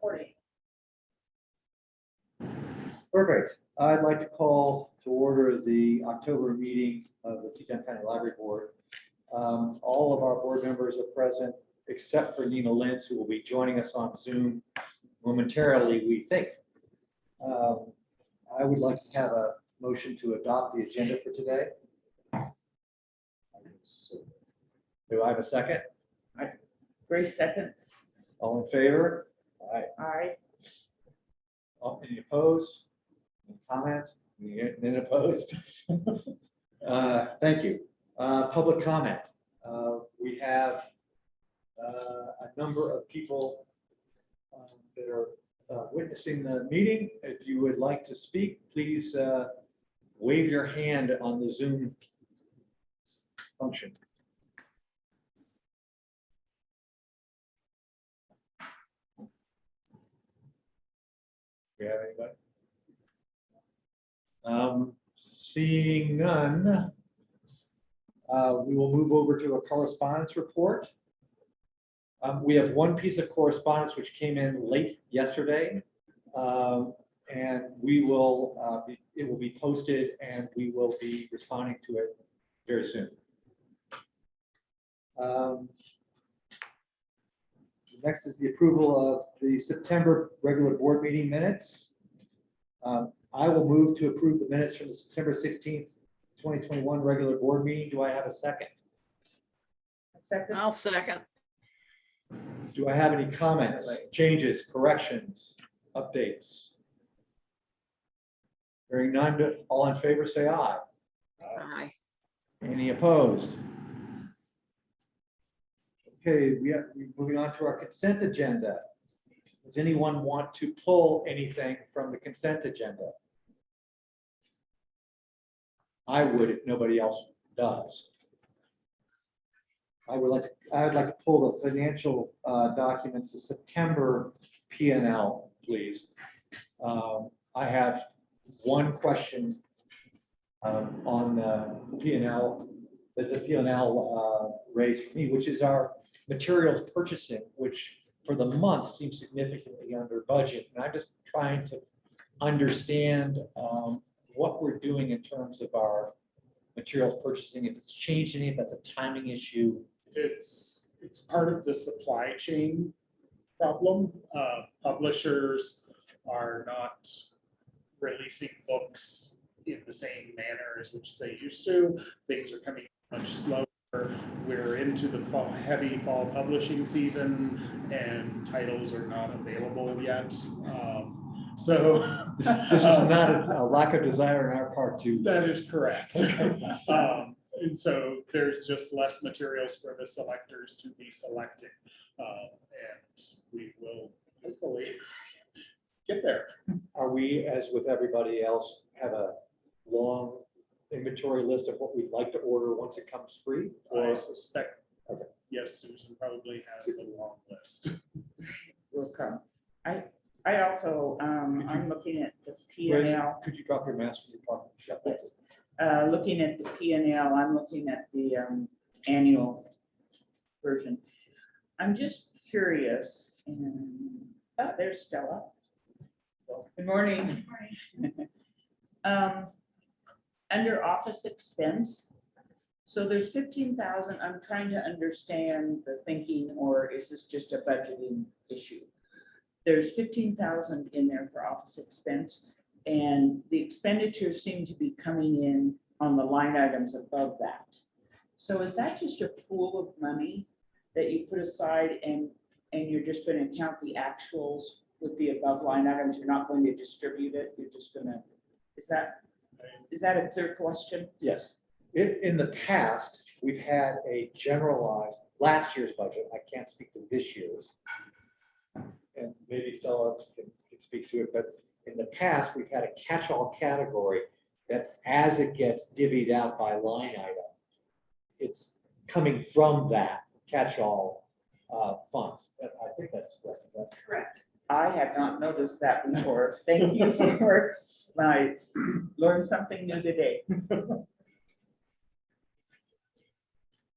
recording. Perfect. I'd like to call to order the October meeting of the Teton County Library Board. All of our board members are present except for Nina Lentz, who will be joining us on Zoom momentarily, we think. I would like to have a motion to adopt the agenda for today. Do I have a second? Grace, second. All in favor? Aye. Aye. Any opposed? Any comments? Any opposed? Thank you. Public comment. We have a number of people that are witnessing the meeting. If you would like to speak, please wave your hand on the Zoom function. Do we have anybody? Seeing none, we will move over to a correspondence report. We have one piece of correspondence which came in late yesterday, and we will it will be posted, and we will be responding to it very soon. Next is the approval of the September regular board meeting minutes. I will move to approve the minutes from the September 16th, 2021 regular board meeting. Do I have a second? Second. I'll second. Do I have any comments, changes, corrections, updates? Hearing none, all in favor, say aye. Aye. Any opposed? Okay, we're moving on to our consent agenda. Does anyone want to pull anything from the consent agenda? I would if nobody else does. I'd like to pull the financial documents, the September P&L, please. I have one question on the P&L that the P&L raised for me, which is our materials purchasing, which for the month seems significantly under budget. And I'm just trying to understand what we're doing in terms of our materials purchasing, if it's changed any, if that's a timing issue. It's part of the supply chain problem. Publishers are not releasing books in the same manner as which they used to. Things are coming much slower. We're into the heavy fall publishing season, and titles are not available yet. So This is not a lack of desire on our part to. that is correct. And so there's just less materials for the selectors to be selecting, and we will hopefully get there. Are we, as with everybody else, have a long inventory list of what we'd like to order once it comes free? I suspect, Okay. yes, Susan probably has a long list. Will come. I also, I'm looking at the P&L. Could you drop your mask when you're talking? Yes. Looking at the P&L, I'm looking at the annual version. I'm just curious, and there's Stella. Good morning. Under office expense, so there's 15,000. I'm trying to understand the thinking, or is this just a budgeting issue? There's 15,000 in there for office expense, and the expenditures seem to be coming in on the line items above that. So is that just a pool of money that you put aside, and you're just going to count the actuals with the above line items? You're not going to distribute it. You're just going to. Is that a clear question? Yes. In the past, we've had a generalized, last year's budget, I can't speak to this year's, and maybe Stella can speak to it, but in the past, we've had a catch-all category that as it gets divvied out by line item, it's coming from that catch-all funds. I think that's correct. Is that Correct. I have not noticed that before. Thank you for I learned something new today.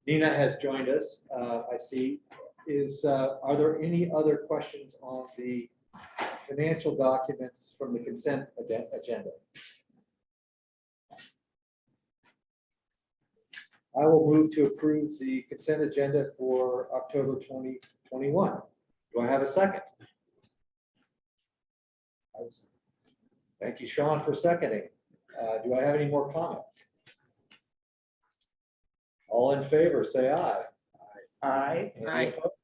Nina has joined us, I see. Are there any other questions on the financial documents from the consent agenda. I will move to approve the consent agenda for October 2021. Do I have a second? Thank you, Sean, for seconding. Do I have any more comments? All in favor, say aye. Aye. Any Aye. opposed?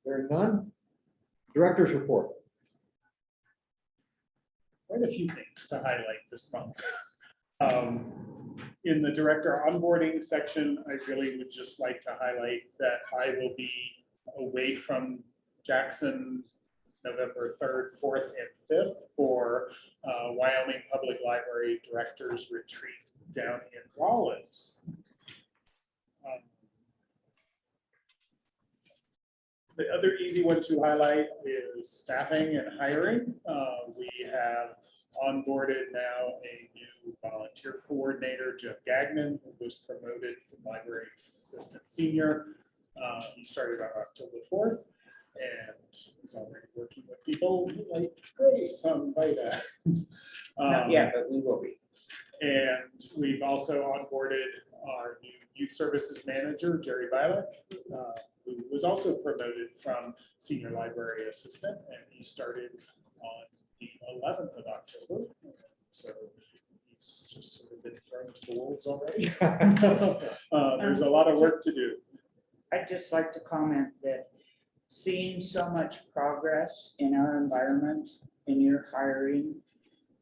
There are none. Director's report. Quite a few things to highlight this month. In the director onboarding section, I really would just like to highlight that I will be away from Jackson November 3rd, 4th, and 5th for Wyoming Public Library Directors Retreat down in Rollins. The other easy one to highlight is staffing and hiring. We have onboarded now a new volunteer coordinator, Jeff Gagnon, who was promoted from library assistant senior. He started on October 4th and is already working with people like Grace on VITA. Not yet, but we will be. And we've also onboarded our new youth services manager, Jerry Violet, who was also promoted from senior library assistant, and he started on the 11th of October. So he's just sort of been thrown to the wolves already. There's a lot of work to do. I'd just like to comment that seeing so much progress in our environment, in your hiring,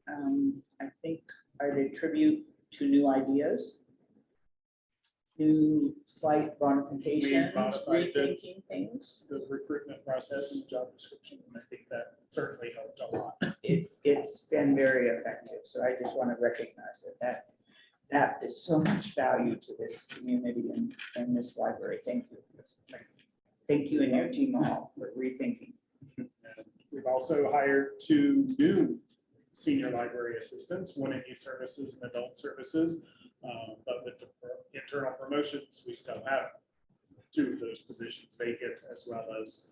I think I'd attribute to new ideas, new slight modifications, modified the- rethinking things. The recruitment process and job description, and I think that certainly helped a lot. It's been very effective. So I just want to recognize that is so much value to this community and this library. Thank you. Thank you and your team all for rethinking. And we've also hired 2 new senior library assistants, one in youth services and adult services. But with the internal promotions, we still have 2 of those positions vacant, as well as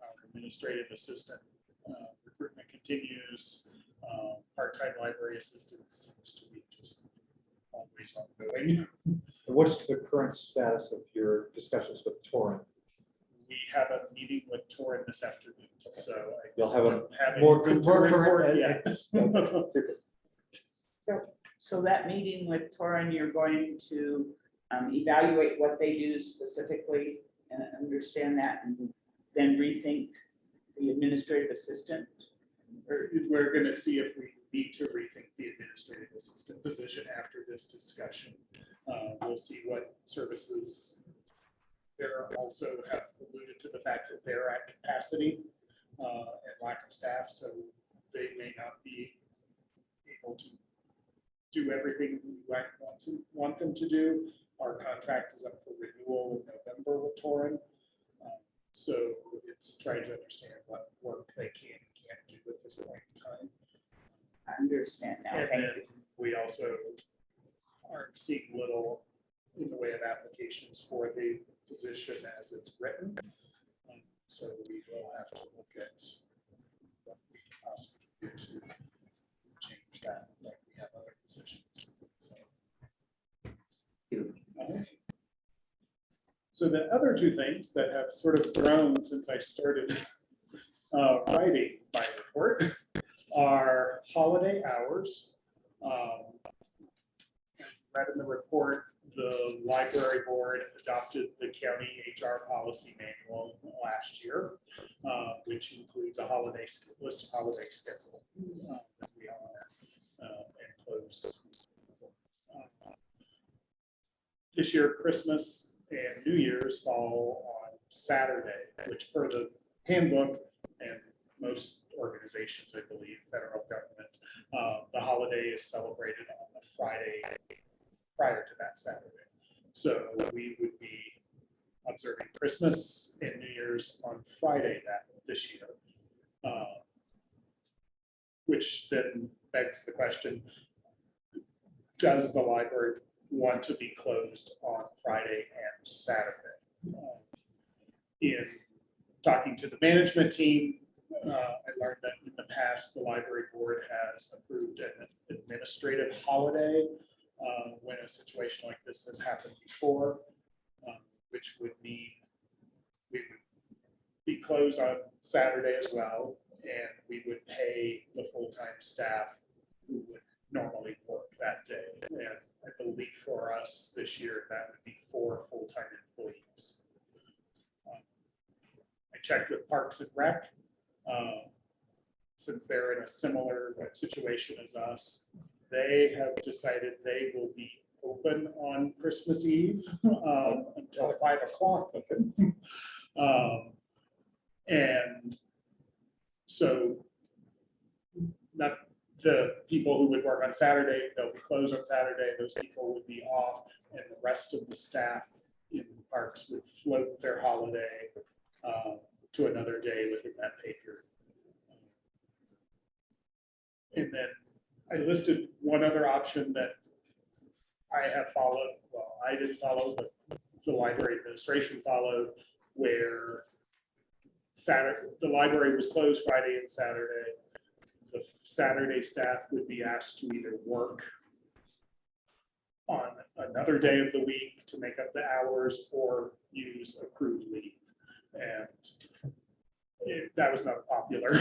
our administrative assistant. Recruitment continues. Part-time library assistants seems to be just always ongoing. What's the current status of your discussions with Torrin? We have a meeting with Torrin this afternoon, so I You'll have a don't have more anything to report current. yet. Super. So that meeting with Torrin, you're going to evaluate what they do specifically and understand that and then rethink the administrative assistant. We're going to see if we need to rethink the administrative assistant position after this discussion. We'll see what services. There also have alluded to the fact that they're at capacity and lack of staff, so they may not be able to do everything we might want them to do. Our contract is up for renewal in November with Torrin. So it's trying to understand what work they can and can't do at this point in time. I understand now. And Thank then you. we also are seeing little in the way of applications for the position as it's written. So we will have to look at what we can possibly do to change that, like we have other positions. So the other 2 things that have sort of grown since I started writing my report are holiday hours. Read in the report, the library board adopted the county HR policy manual last year, which includes a holiday list of holiday schedule that we honor and close. This year, Christmas and New Year's fall on Saturday, which per the handbook and most organizations, I believe, federal government, the holiday is celebrated on the Friday prior to that Saturday. So we would be observing Christmas and New Year's on Friday this year, which then begs the question, does the library want to be closed on Friday and Saturday? In talking to the management team, I learned that in the past, the library board has approved an administrative holiday when a situation like this has happened before, which would mean we would be closed on Saturday as well, and we would pay the full-time staff who would normally work that day. And I believe for us this year, that would be 4 full-time employees. I checked with Parks and Rec. Since they're in a similar situation as us, they have decided they will be open on Christmas Eve until 5 o'clock. And so the people who would work on Saturday, they'll be closed on Saturday, those people would be off, and the rest of the staff in parks would float their holiday to another day within that pay period. And then I listed one other option that I have followed, well, I didn't follow, but the library administration followed, where Saturday, the library was closed Friday and Saturday. The Saturday staff would be asked to either work on another day of the week to make up the hours or use accrued leave. And that was not a popular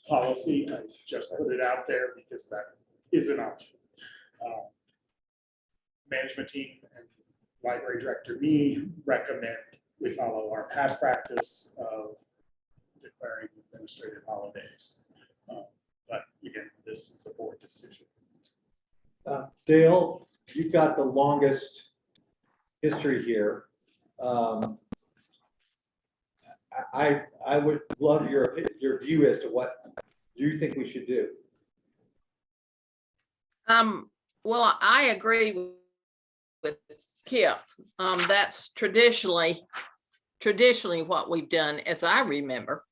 policy. I just put it out there because that is an option. Management team and library director me recommend we follow our past practice of declaring administrative holidays. But again, this is a board decision. Dale, you've got the longest history here. I would love your view as to what you think we should do. Well, I agree with Kip. That's traditionally what we've done, as I remember.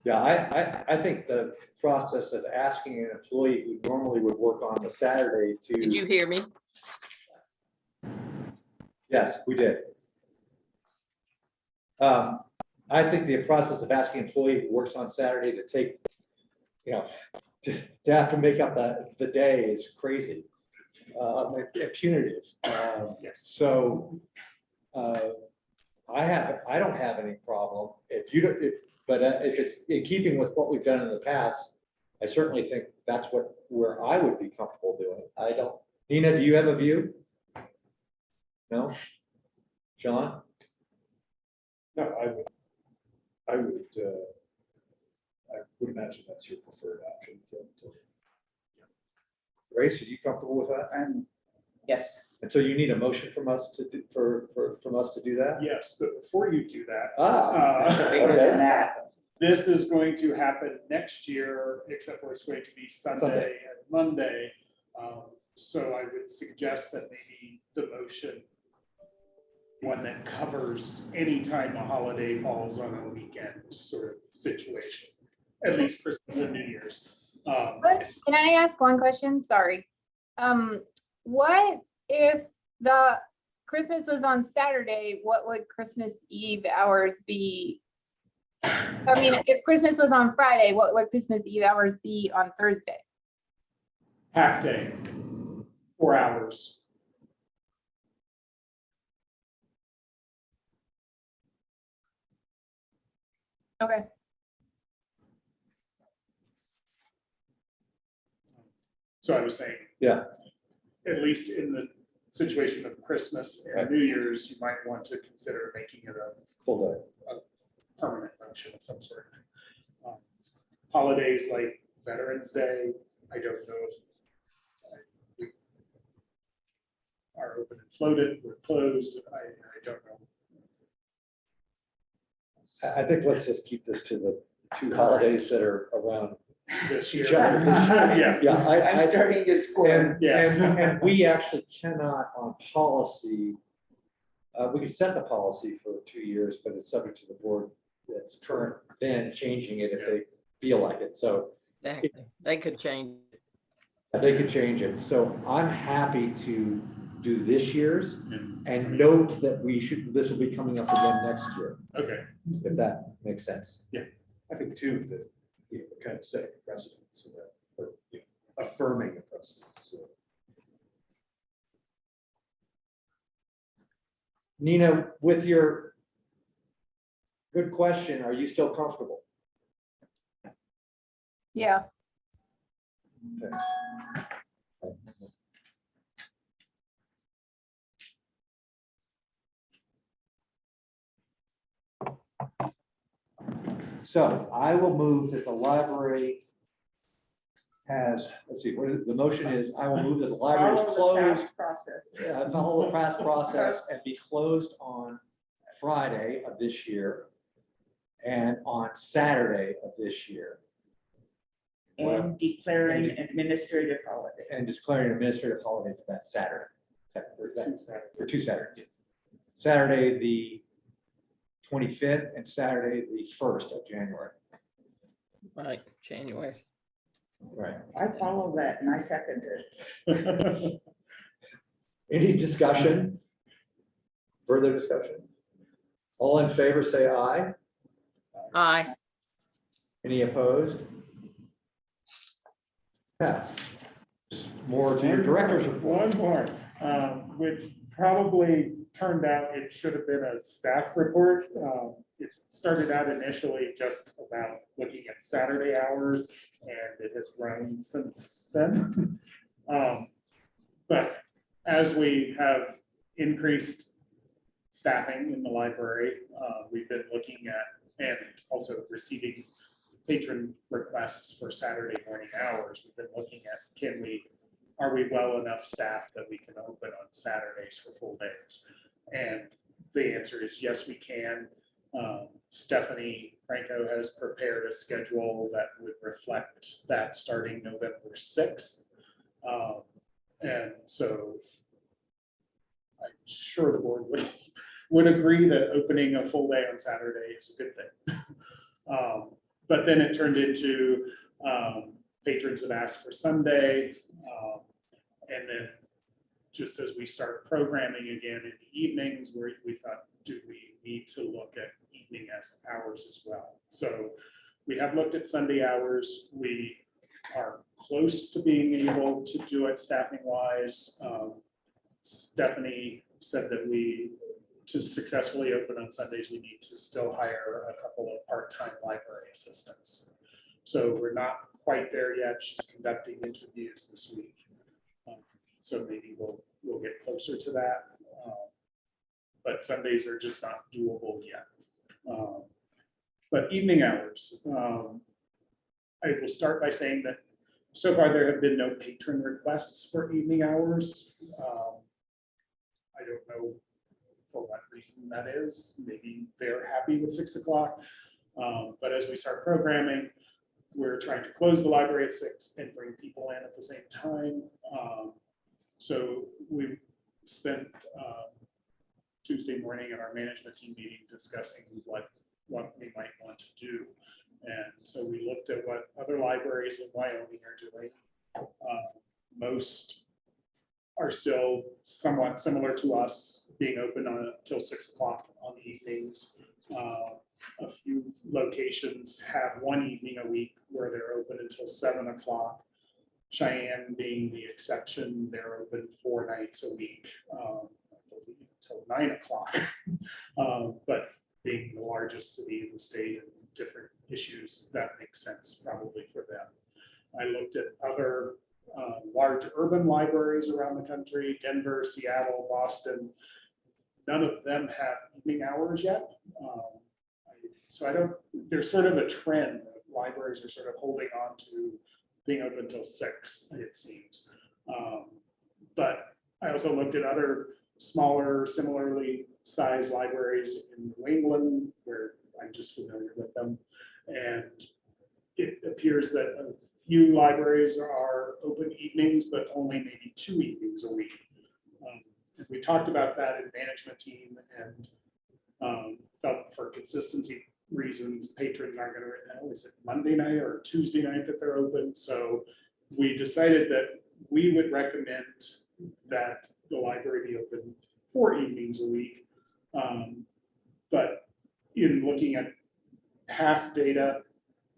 Yeah, I think the process of asking an employee who normally would work on a Saturday to. Did you hear me? Yes, we did. I think the process of asking an employee who works on Saturday to take, to have to make up the day is crazy, punitive. Yes. So I don't have any problem if you don't. But if it's in keeping with what we've done in the past, I certainly think that's where I would be comfortable doing. I don't. Nina, do you have a view? No? John? No, I would imagine that's your preferred option. Grace, are you comfortable with that? Yes. And so you need a motion from us to do, from us to do that? Yes, but before you do that, Bigger than that. this is going to happen next year, except for it's going to be Sunday and Monday. So I would suggest that maybe the motion, one that covers any time a holiday falls on a weekend sort of situation, at least Christmas and New Year's. Can I ask one question? Sorry. What if the Christmas was on Saturday? What would Christmas Eve hours be? I mean, if Christmas was on Friday, what would Christmas Eve hours be on Thursday? Half day, 4 hours. Okay. So I was saying, Yeah. at least in the situation of Christmas and Right. New Year's, you might want to consider making it a Full day. permanent motion of some sort. Holidays like Veterans Day, I don't know if we are open and floated, we're closed, I don't know. I think let's just keep this to the 2 holidays that are around. This year. Each other. Yeah, Yeah, I'm starting to square. and we actually cannot on policy, we can set the policy for 2 years, but it's subject to the board that's current, then changing it if they feel like it. So They could change. they could change it. So I'm happy to do this year's And and note that this will be coming up again next year, Okay, if that makes sense. I think too, that, you know, kind of setting a precedent, so that, or, you know, affirming a precedent, so. Nina, with your good question, are you still comfortable? Yeah, Okay. So I will move that the library has, let's see, the motion is, I will move that the library is Follow the closed. fast process. Follow the past process and be closed on Friday of this year and on Saturday of this year, And declaring administrative holiday. and declaring an administrative holiday for that Saturday. For two Saturdays. Saturday, the 25th, and Saturday, the 1st of January. Right, January. Right. I follow that and I second it. Any discussion? Further discussion? All in favor, say aye. Aye. Any opposed? Pass. More to your director's report. one more, which probably turned out it should have been a staff report. It started out initially just about looking at Saturday hours, and it has grown since then. But as we have increased staffing in the library, we've been looking at, and also receiving patron requests for Saturday morning hours. We've been looking at, are we well enough staffed that we can open on Saturdays for full days? And the answer is yes, we can. Stephanie Franco has prepared a schedule that would reflect that starting November 6th. And so I'm sure the board would agree that opening a full day on Saturday is a good thing. But then it turned into patrons have asked for Sunday. And then just as we start programming again in the evenings, we thought, do we need to look at evening as hours as well? So we have looked at Sunday hours. We are close to being able to do it staffing wise. Stephanie said that to successfully open on Sundays, we need to still hire a couple of part-time library assistants. So we're not quite there yet. She's conducting interviews this week. So maybe we'll get closer to that. But Sundays are just not doable yet. But evening hours, I will start by saying that so far there have been no patron requests for evening hours. I don't know for what reason that is. Maybe they're happy with 6 o'clock. But as we start programming, we're trying to close the library at 6 and bring people in at the same time. So we spent Tuesday morning at our management team meeting discussing what we might want to do. And so we looked at what other libraries in Wyoming are doing. Most are still somewhat similar to us, being open until 6 o'clock on the evenings. A few locations have one evening a week where they're open until 7 o'clock. Cheyenne being the exception, they're open 4 nights a week, I believe until 9 o'clock. But being the largest city in the state and different issues, that makes sense probably for them. I looked at other large urban libraries around the country, Denver, Seattle, Boston. None of them have evening hours yet. So there's sort of a trend that libraries are sort of holding on to being open until 6, it seems. But I also looked at other smaller, similarly sized libraries in New England, where I'm just familiar with them. And it appears that a few libraries are open evenings, but only maybe 2 evenings a week. And we talked about that in management team and felt for consistency reasons, patrons aren't going to know, is it Monday night or Tuesday night that they're open? So we decided that we would recommend that the library be open 4 evenings a week. But in looking at past data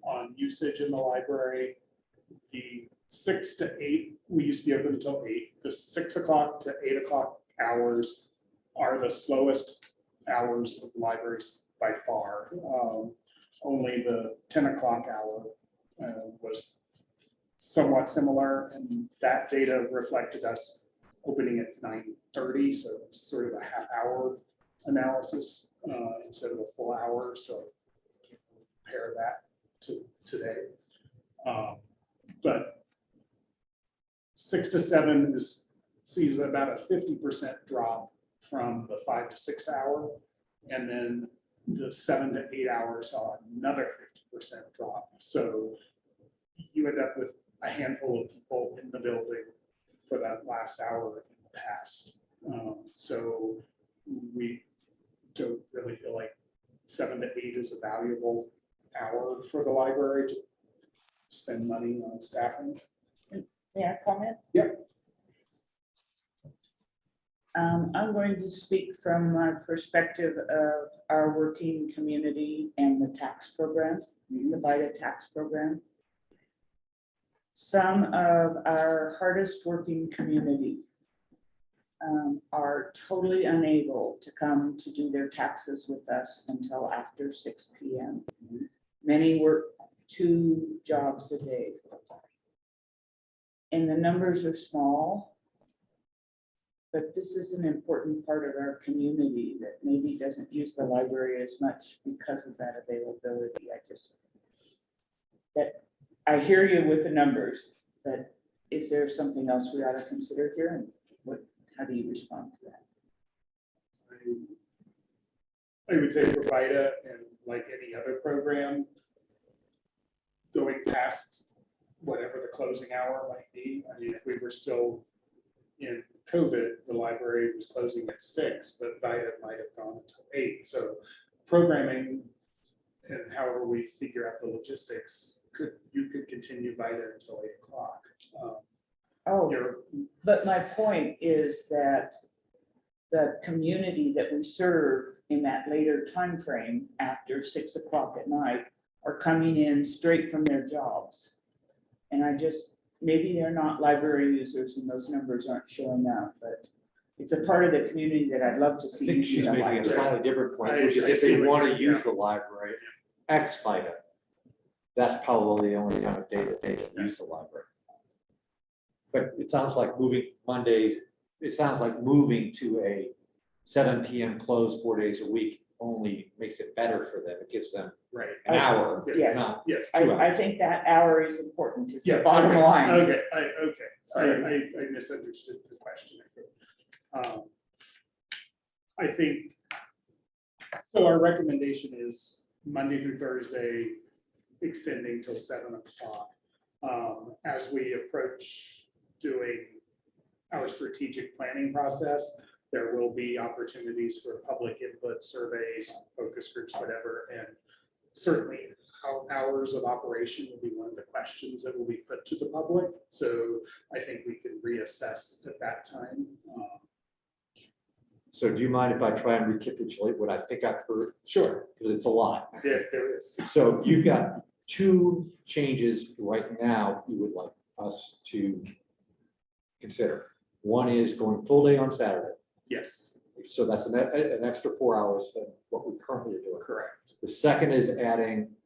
on usage in the library, the 6 to 8, we used to be open until 8. The 6 o'clock to 8 o'clock hours are the slowest hours of the libraries by far. Only the 10 o'clock hour was somewhat similar, and that data reflected us opening at 9:30, so it's sort of a half-hour analysis instead of a full hour. So can't really compare that to today. But 6 to 7 sees about a 50% drop from the 5 to 6 hour, and then the 7 to 8 hours saw another 50% drop. So you end up with a handful of people in the building for that last hour in the past. So we don't really feel like 7 to 8 is a valuable hour for the library to spend money on staffing. May I comment? Yep. I'm going to speak from my perspective of our working community and the tax program, the VITA tax program. Some of our hardest working community are totally unable to come to do their taxes with us until after 6 p.m. Many work 2 jobs a day. And the numbers are small, but this is an important part of our community that maybe doesn't use the library as much because of that availability. I hear you with the numbers, but is there something else we ought to consider here? And how do you respond to that? I would say for VITA and like any other program, going past whatever the closing hour might be. I mean, if we were still in COVID, the library was closing at 6, but VITA might have gone until 8. So programming and however we figure out the logistics, you could continue VITA until 8 o'clock. Oh, but my point is that the community that we serve in that later time frame after 6 o'clock at night are coming in straight from their jobs. And maybe they're not library users and those numbers aren't showing up, but it's a part of the community that I'd love to I see. think she's using the making a library. slightly different point, I- which is I if see they what want to you're- use the library, ex FIDA, that's probably the only kind of day that they can use the library. But it sounds like moving Mondays, it sounds like moving to a 7 p.m. close 4 days a week only makes it better for them. It gives them Right. an hour, Yes. not Yes. 2 hours. I think that hour is important, is Yeah. the bottom okay, line. Okay, okay. Sorry. I misunderstood the question. I think, so our recommendation is Monday through Thursday, extending till 7 o'clock. As we approach doing our strategic planning process, there will be opportunities for public input, surveys, focus groups, whatever, and certainly our hours of operation will be one of the questions that will be put to the public. So I think we can reassess at that time. So do you mind if I try and recapitulate what I think I've heard? Sure, Because it's a lot. there is. So you've got 2 changes right now you would like us to consider. One is going full day on Saturday. Yes, So that's an extra 4 hours than what we currently are doing. correct. The second is adding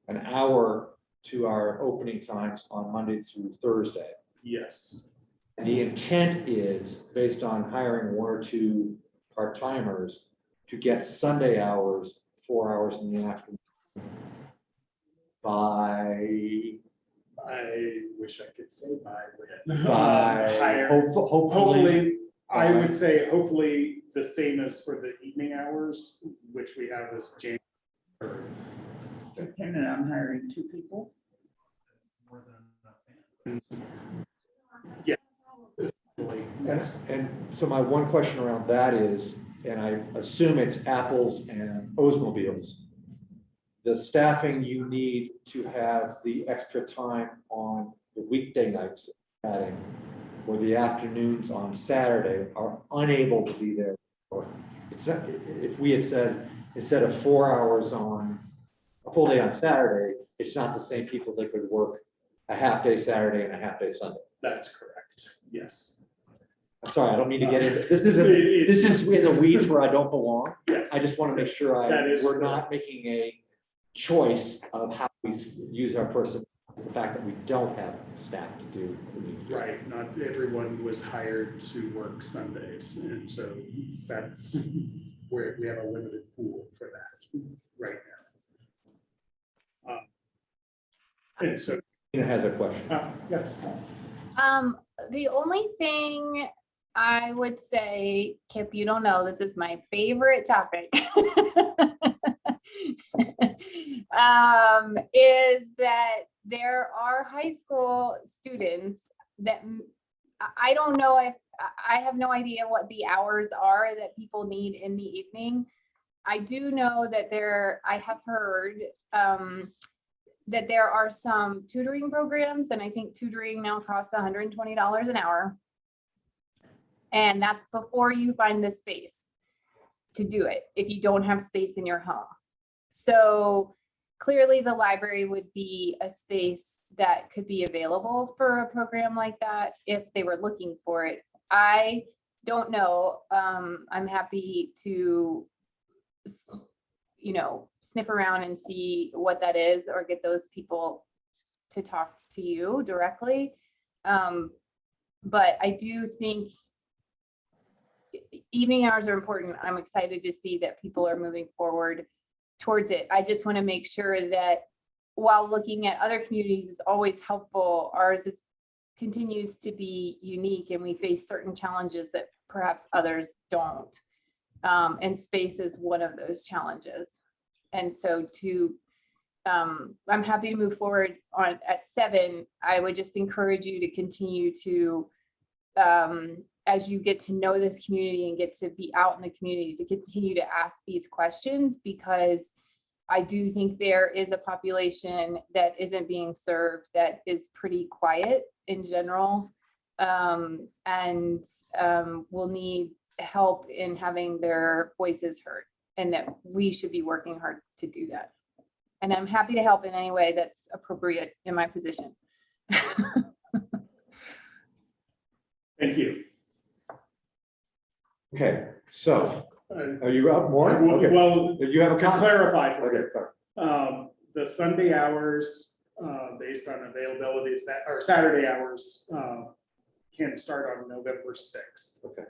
an hour to our opening times on Monday through Thursday. Yes, And the intent is, based on hiring 1 or 2 part-timers, to get Sunday hours, 4 hours in the afternoon by I wish I could say by hopefully. Hopefully, I by- would say hopefully the same as for the evening hours, which we have as January. Depending on hiring 2 people. Yes, And so my one question around that is, and I assume it's apples and Oldsmobiles, the staffing you need to have the extra time on the weekday nights adding, for the afternoons on Saturday are unable to be there. It's not, if we had said, instead of 4 hours on a full day on Saturday, it's not the same people that could work a half day Saturday and a half day Sunday. That's correct, yes. I'm sorry, I don't mean to get into, this is in the weeds where I don't belong. Yes. I just want to make sure That is we're not making a choice of how we use our person, the fact that we don't have staff to do what we need to do. Right, not everyone was hired to work Sundays, and so that's where we have a limited pool for that right now. And so, Tina has a question. yes, The only thing I would say, Kip, you don't know, this is my favorite topic. Is that there are high school students that I don't know if, I have no idea what the hours are that people need in the evening. I do know that I have heard that there are some tutoring programs, and I think tutoring now costs $120 an hour. And that's before you find the space to do it, if you don't have space in your home. So clearly the library would be a space that could be available for a program like that if they were looking for it. I don't know. I'm happy to, sniff around and see what that is, or get those people to talk to you directly. But I do think evening hours are important. I'm excited to see that people are moving forward towards it. I just want to make sure that while looking at other communities is always helpful, ours continues to be unique, and we face certain challenges that perhaps others don't. And space is one of those challenges. And so I'm happy to move forward at 7. I would just encourage you to continue to, as you get to know this community and get to be out in the community, to continue to ask these questions, because I do think there is a population that isn't being served that is pretty quiet in general, and will need help in having their voices heard, and that we should be working hard to do that. And I'm happy to help in any way that's appropriate in my position. thank you. Okay, so are you up more? Okay. Well, Do you have a to comment? clarify for you, Okay, sorry. the Sunday hours, based on availability, or Saturday hours, can start on November 6th. Okay.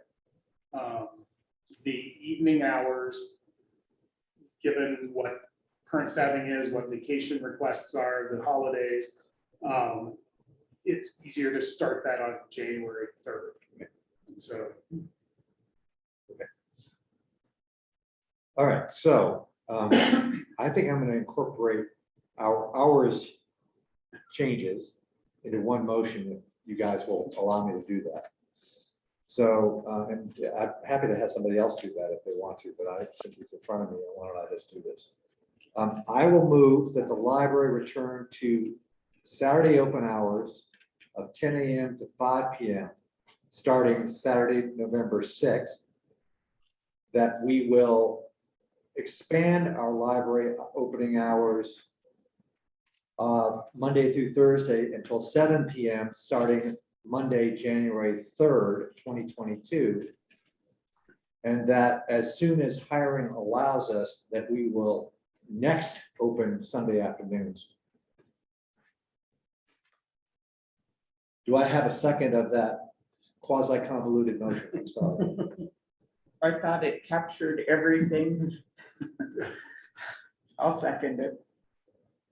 The evening hours, given what current staffing is, what vacation requests are, the holidays, it's easier to start that on January 3rd. So. All right, so I think I'm going to incorporate our hours changes into one motion, if you guys will allow me to do that. So, and I'm happy to have somebody else do that if they want to, but since it's in front of me, why don't I just do this? I will move that the library return to Saturday open hours of 10 a.m. to 5 p.m. starting Saturday, November 6th. That we will expand our library opening hours Monday through Thursday until 7 p.m. starting Monday, January 3rd, 2022. And that as soon as hiring allows us, that we will next open Sunday afternoons. Do I have a second of that quasi convoluted motion? I'm sorry. I thought it captured everything. I'll second it.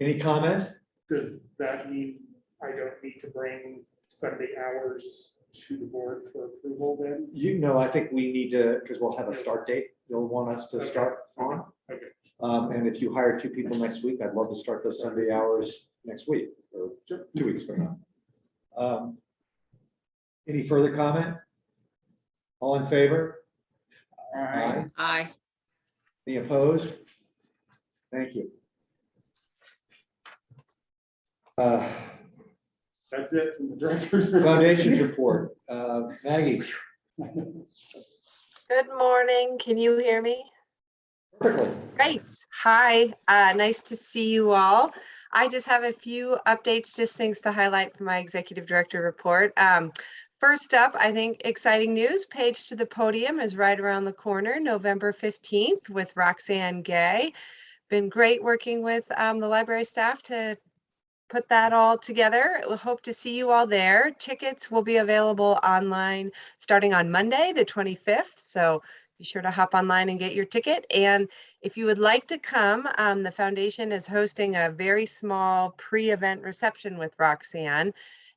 Any comment? Does that mean I don't need to bring Sunday hours to the board for approval then? I think we need to, because we'll have a start date you'll want us to start on. Okay. And if you hire 2 people next week, I'd love to start those Sunday hours next week or 2 weeks from now. Any further comment? All in favor? All right. Aye. Any opposed? Thank you. That's it from the director's. report. Foundations report, Maggie, Good morning. Can you hear me? perfectly. Great. Hi, nice to see you all. I just have a few updates, just things to highlight from my executive director report. First up, I think exciting news, Page to the Podium is right around the corner, November 15th with Roxanne Gay. Been great working with the library staff to put that all together. We'll hope to see you all there. Tickets will be available online starting on Monday, the 25th. So be sure to hop online and get your ticket. And if you would like to come, the foundation is hosting a very small pre-event reception with Roxanne.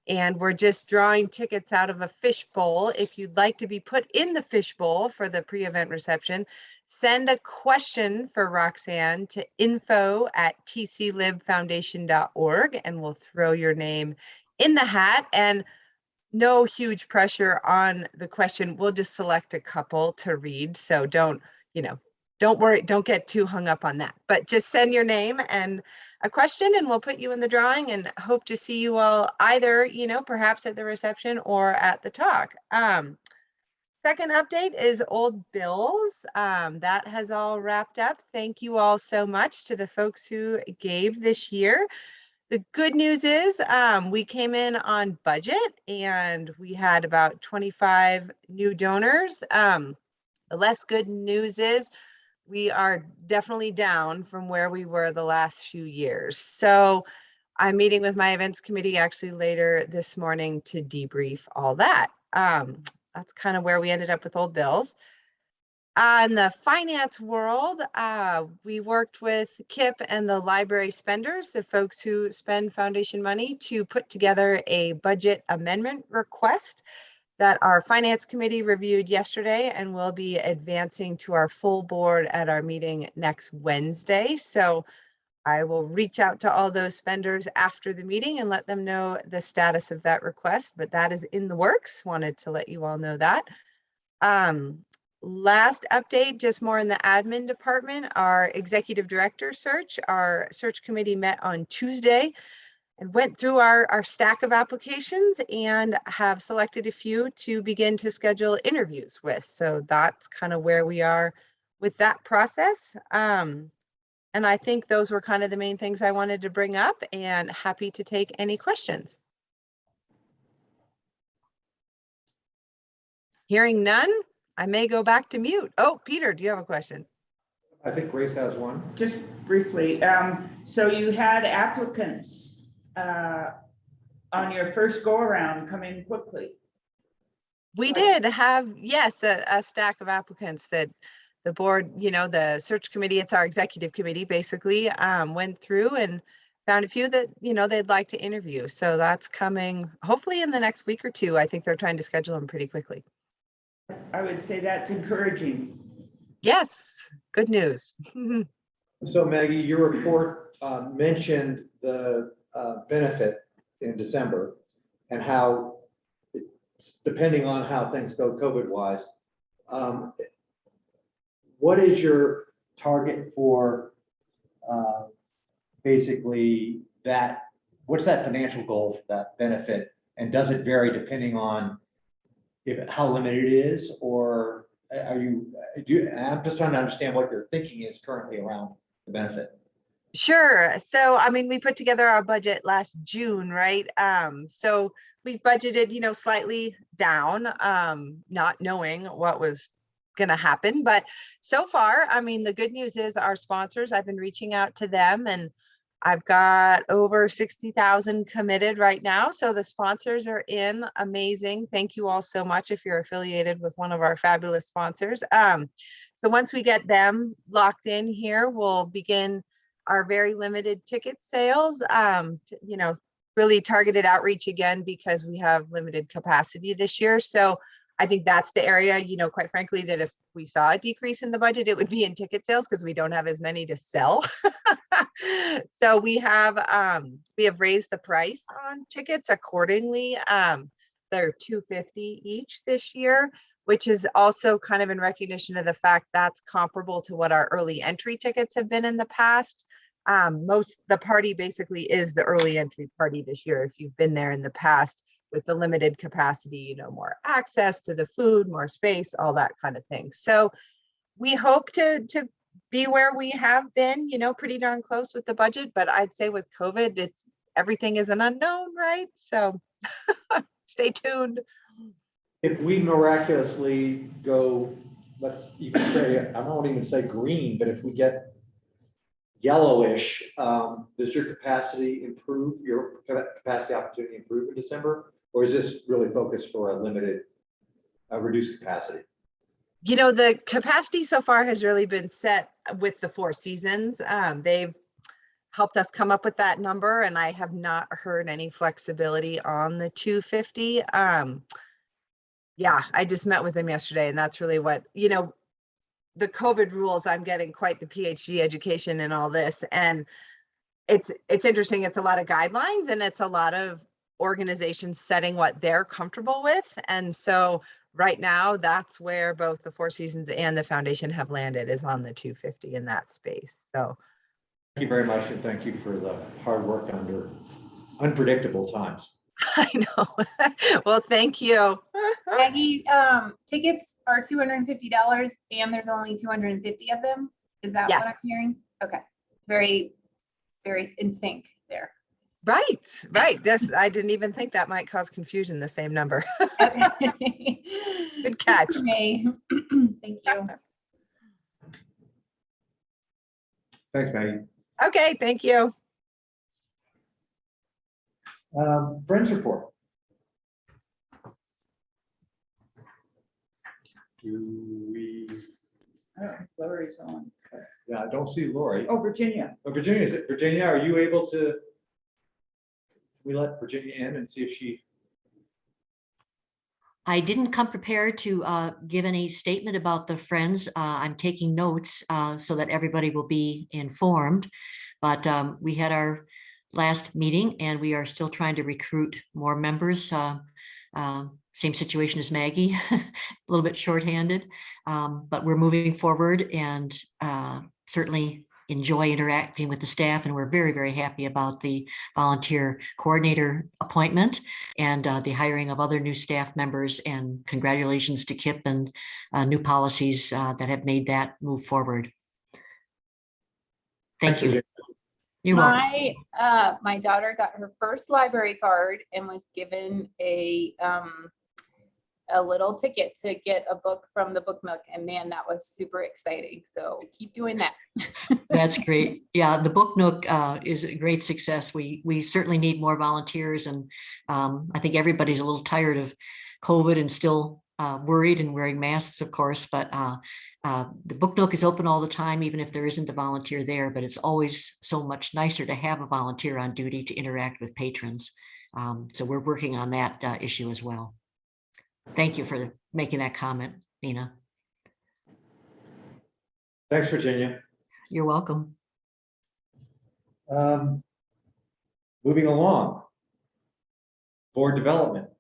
And we're just drawing tickets out of a fishbowl. If you'd like to be put in the fishbowl for the pre-event reception, send a question for Roxanne to info@tclibfoundation.org and we'll throw your name in the hat. And no huge pressure on the question. We'll just select a couple to read. So don't worry, don't get too hung up on that, but just send your name and a question and we'll put you in the drawing and hope to see you all either, perhaps at the reception or at the talk. Second update is old bills. That has all wrapped up. Thank you all so much to the folks who gave this year. The good news is we came in on budget and we had about 25 new donors. The less good news is we are definitely down from where we were the last few years. So I'm meeting with my events committee actually later this morning to debrief all that. That's kind of where we ended up with old bills. In the finance world, we worked with KIP and the library spenders, the folks who spend foundation money, to put together a budget amendment request that our finance committee reviewed yesterday and will be advancing to our full board at our meeting next Wednesday. So I will reach out to all those spenders after the meeting and let them know the status of that request, but that is in the works. Wanted to let you all know that. Last update, just more in the admin department, our executive director search, our search committee met on Tuesday and went through our stack of applications and have selected a few to begin to schedule interviews with. So that's kind of where we are with that process. And I think those were kind of the main things I wanted to bring up, and happy to take any questions. Hearing none, I may go back to mute. Oh, Peter, do you have a question? I think Grace has one. Just briefly, so you had applicants on your first go around coming quickly. We did have, yes, a stack of applicants that the board, the search committee, it's our executive committee, basically went through and found a few that, they'd like to interview. So that's coming hopefully in the next week or two. I think they're trying to schedule them pretty quickly. I would say that's encouraging. Yes, good news. So Maggie, your report mentioned the benefit in December and how, depending on how things go COVID-wise, what is your target for basically that? What's that financial goal for that benefit? And does it vary depending on how limited it is, or I'm just trying to understand what your thinking is currently around the benefit. Sure. So, we put together our budget last June, right? So we've budgeted, slightly down, not knowing what was going to happen. But so far, the good news is our sponsors, I've been reaching out to them and I've got over 60,000 committed right now. So the sponsors are in. Amazing. Thank you all so much if you're affiliated with one of our fabulous sponsors. So once we get them locked in here, we'll begin our very limited ticket sales, really targeted outreach again, because we have limited capacity this year. So I think that's the area, quite frankly, that if we saw a decrease in the budget, it would be in ticket sales because we don't have as many to sell. So we have raised the price on tickets accordingly. They're $250 each this year, which is also kind of in recognition of the fact that's comparable to what our early entry tickets have been in the past. The party basically is the early entry party this year. If you've been there in the past with the limited capacity, you know, more access to the food, more space, all that kind of thing. So we hope to be where we have been, you know, pretty darn close with the budget, but I'd say with COVID, everything is an unknown, right? So stay tuned. If we miraculously go, you can say, I won't even say green, but if we get yellowish, does your capacity improve, your capacity opportunity improve in December? Or is this really focused for a limited, reduced capacity? You know, the capacity so far has really been set with the Four Seasons. They've helped us come up with that number, and I have not heard any flexibility on the 250. Yeah, I just met with them yesterday, and that's really what, you know, the COVID rules. I'm getting quite the PhD education in all this, and it's interesting. It's a lot of guidelines, and it's a lot of organizations setting what they're comfortable with. And so right now, that's where both the Four Seasons and the foundation have landed, is on the 250 in that space. So Thank you very much, and thank you for the hard work under unpredictable times. I know. Well, thank you. Maggie, tickets are $250 and there's only 250 of them. Is that what I'm Yes. hearing? Okay. Very, very in sync there. Right. This, I didn't even think that might cause confusion, the same number. Okay. Good Just catch. for me. Thank you. Thanks, Maggie. Okay, thank you. Friends report. Do we, Lori's on. Yeah, I don't see Lori. Oh, Virginia. Oh, Virginia, is it Virginia? Are you able to? We let Virginia in and see if she. I didn't come prepared to give any statement about the Friends. I'm taking notes so that everybody will be informed. But we had our last meeting and we are still trying to recruit more members. Same situation as Maggie, a little bit shorthanded, but we're moving forward and certainly enjoy interacting with the staff. And we're very, very happy about the volunteer coordinator appointment and the hiring of other new staff members. And congratulations to Kip and new policies that have made that move forward. Thank you. You're welcome. My daughter got her first library card and was given a little ticket to get a book from the Book Nook, and man, that was super exciting. So keep doing that. That's great. Yeah, the Book Nook is a great success. We certainly need more volunteers, and I think everybody's a little tired of COVID and still worried and wearing masks, of course. But the Book Nook is open all the time, even if there isn't a volunteer there. But it's always so much nicer to have a volunteer on duty to interact with patrons. So we're working on that issue as well. Thank you for making that comment, Nina. Thanks, Virginia. You're welcome. Moving along. Board development.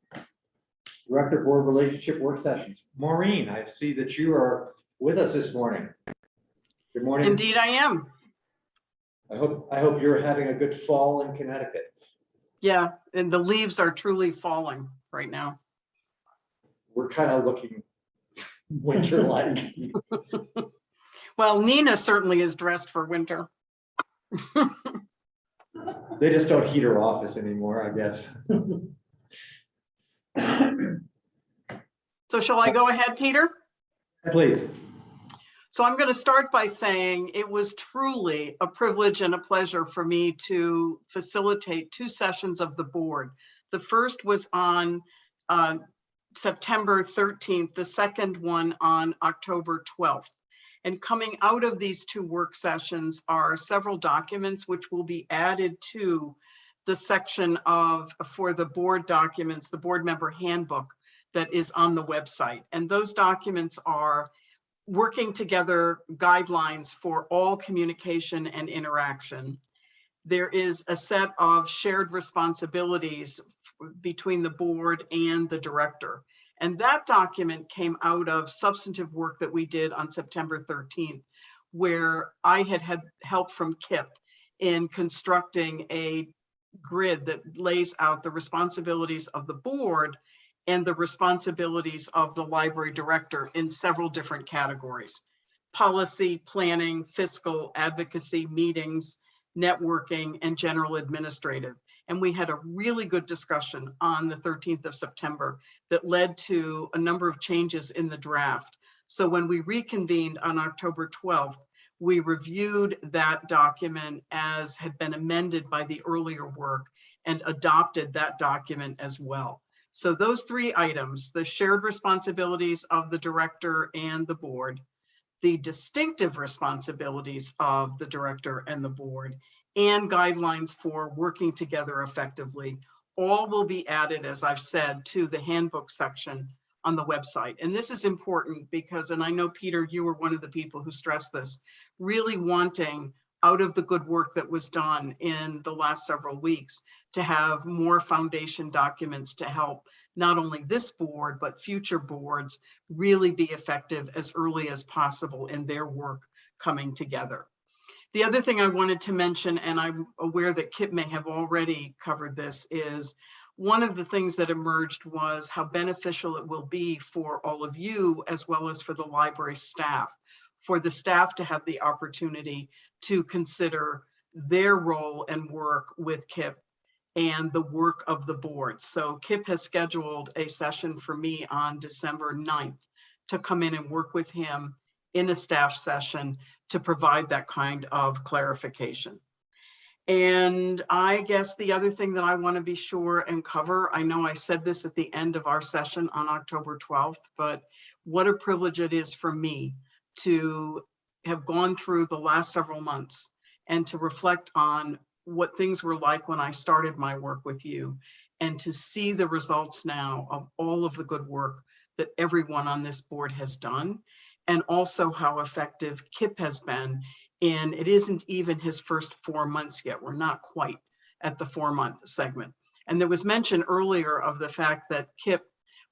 Director Board Relationship Work Sessions. Maureen, I see that you are with us this morning. Good morning. Indeed, I am. I hope you're having a good fall in Connecticut. Yeah, and the leaves are truly falling right now. We're kind of looking winter-like. Well, Nina certainly is dressed for winter. They just don't heat her office anymore, I guess. So shall I go ahead, Peter? Please. So I'm going to start by saying it was truly a privilege and a pleasure for me to facilitate 2 sessions of the board. The first was on September 13th, the second one on October 12th. And coming out of these 2 work sessions are several documents which will be added to the section for the board documents, the board member handbook that is on the website. And those documents are working together guidelines for all communication and interaction. There is a set of shared responsibilities between the board and the director. And that document came out of substantive work that we did on September 13th, where I had help from Kip in constructing a grid that lays out the responsibilities of the board and the responsibilities of the library director in several different categories: policy, planning, fiscal, advocacy, meetings, networking, and general administrative. And we had a really good discussion on the 13th of September that led to a number of changes in the draft. So when we reconvened on October 12th, we reviewed that document as had been amended by the earlier work and adopted that document as well. So those three items, the shared responsibilities of the director and the board, the distinctive responsibilities of the director and the board, and guidelines for working together effectively, all will be added, as I've said, to the handbook section on the website. And this is important because, and I know, Peter, you were one of the people who stressed this, really wanting, out of the good work that was done in the last several weeks, to have more foundation documents to help not only this board, but future boards really be effective as early as possible in their work coming together. The other thing I wanted to mention, and I'm aware that Kip may have already covered this, is one of the things that emerged was how beneficial it will be for all of you, as well as for the library staff, for the staff to have the opportunity to consider their role and work with Kip and the work of the board. So Kip has scheduled a session for me on December 9th to come in and work with him in a staff session to provide that kind of clarification. And I guess the other thing that I want to be sure and cover, I know I said this at the end of our session on October 12th, but what a privilege it is for me to have gone through the last several months and to reflect on what things were like when I started my work with you, and to see the results now of all of the good work that everyone on this board has done, and also how effective Kip has been. And it isn't even his first 4 months yet. We're not quite at the 4-month segment. And there was mention earlier of the fact that Kip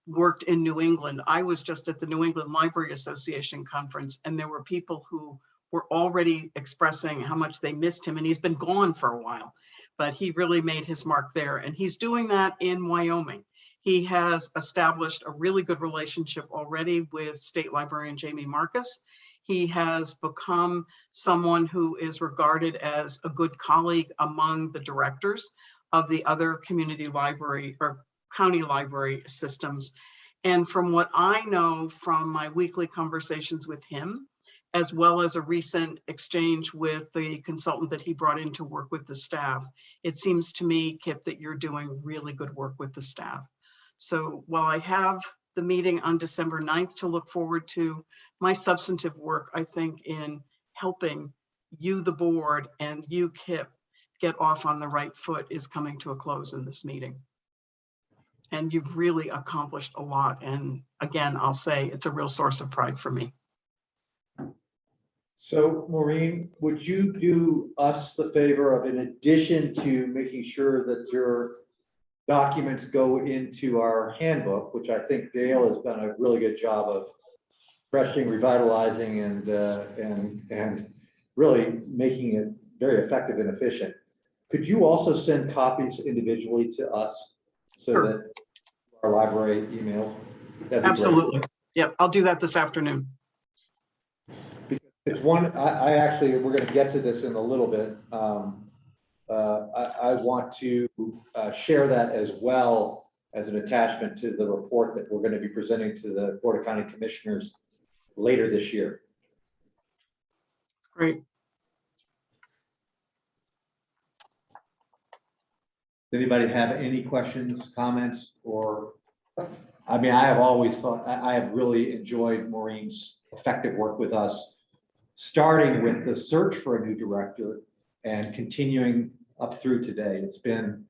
worked in New England. I was just at the New England Library Association conference, and there were people who were already expressing how much they missed him, and he's been gone for a while, but he really made his mark there. And he's doing that in Wyoming. He has established a really good relationship already with State Librarian Jamie Marcus. He has become someone who is regarded as a good colleague among the directors of the other community library or county library systems. And from what I know from my weekly conversations with him, as well as a recent exchange with the consultant that he brought in to work with the staff, it seems to me, Kip, that you're doing really good work with the staff. So while I have the meeting on December 9th to look forward to, my substantive work, I think, in helping you, the board, and you, Kip, get off on the right foot is coming to a close in this meeting. And you've really accomplished a lot. And again, I'll say it's a real source of pride for me. So Maureen, would you do us the favor of, in addition to making sure that your documents go into our handbook, which I think Dale has done a really good job of refreshing, revitalizing, and really making it very effective and efficient. Could you also send copies individually to us so Sure. that our library emails? That'd be Absolutely. great. Yep, I'll do that this afternoon. It's one, I actually, we're going to get to this in a little bit. I want to share that as well as an attachment to the report that we're going to be presenting to the Board of County Commissioners later this year. Great. Does anybody have any questions, comments, or, I mean, I have always thought, I have really enjoyed Maureen's effective work with us, starting with the search for a new director and continuing up through today. It's been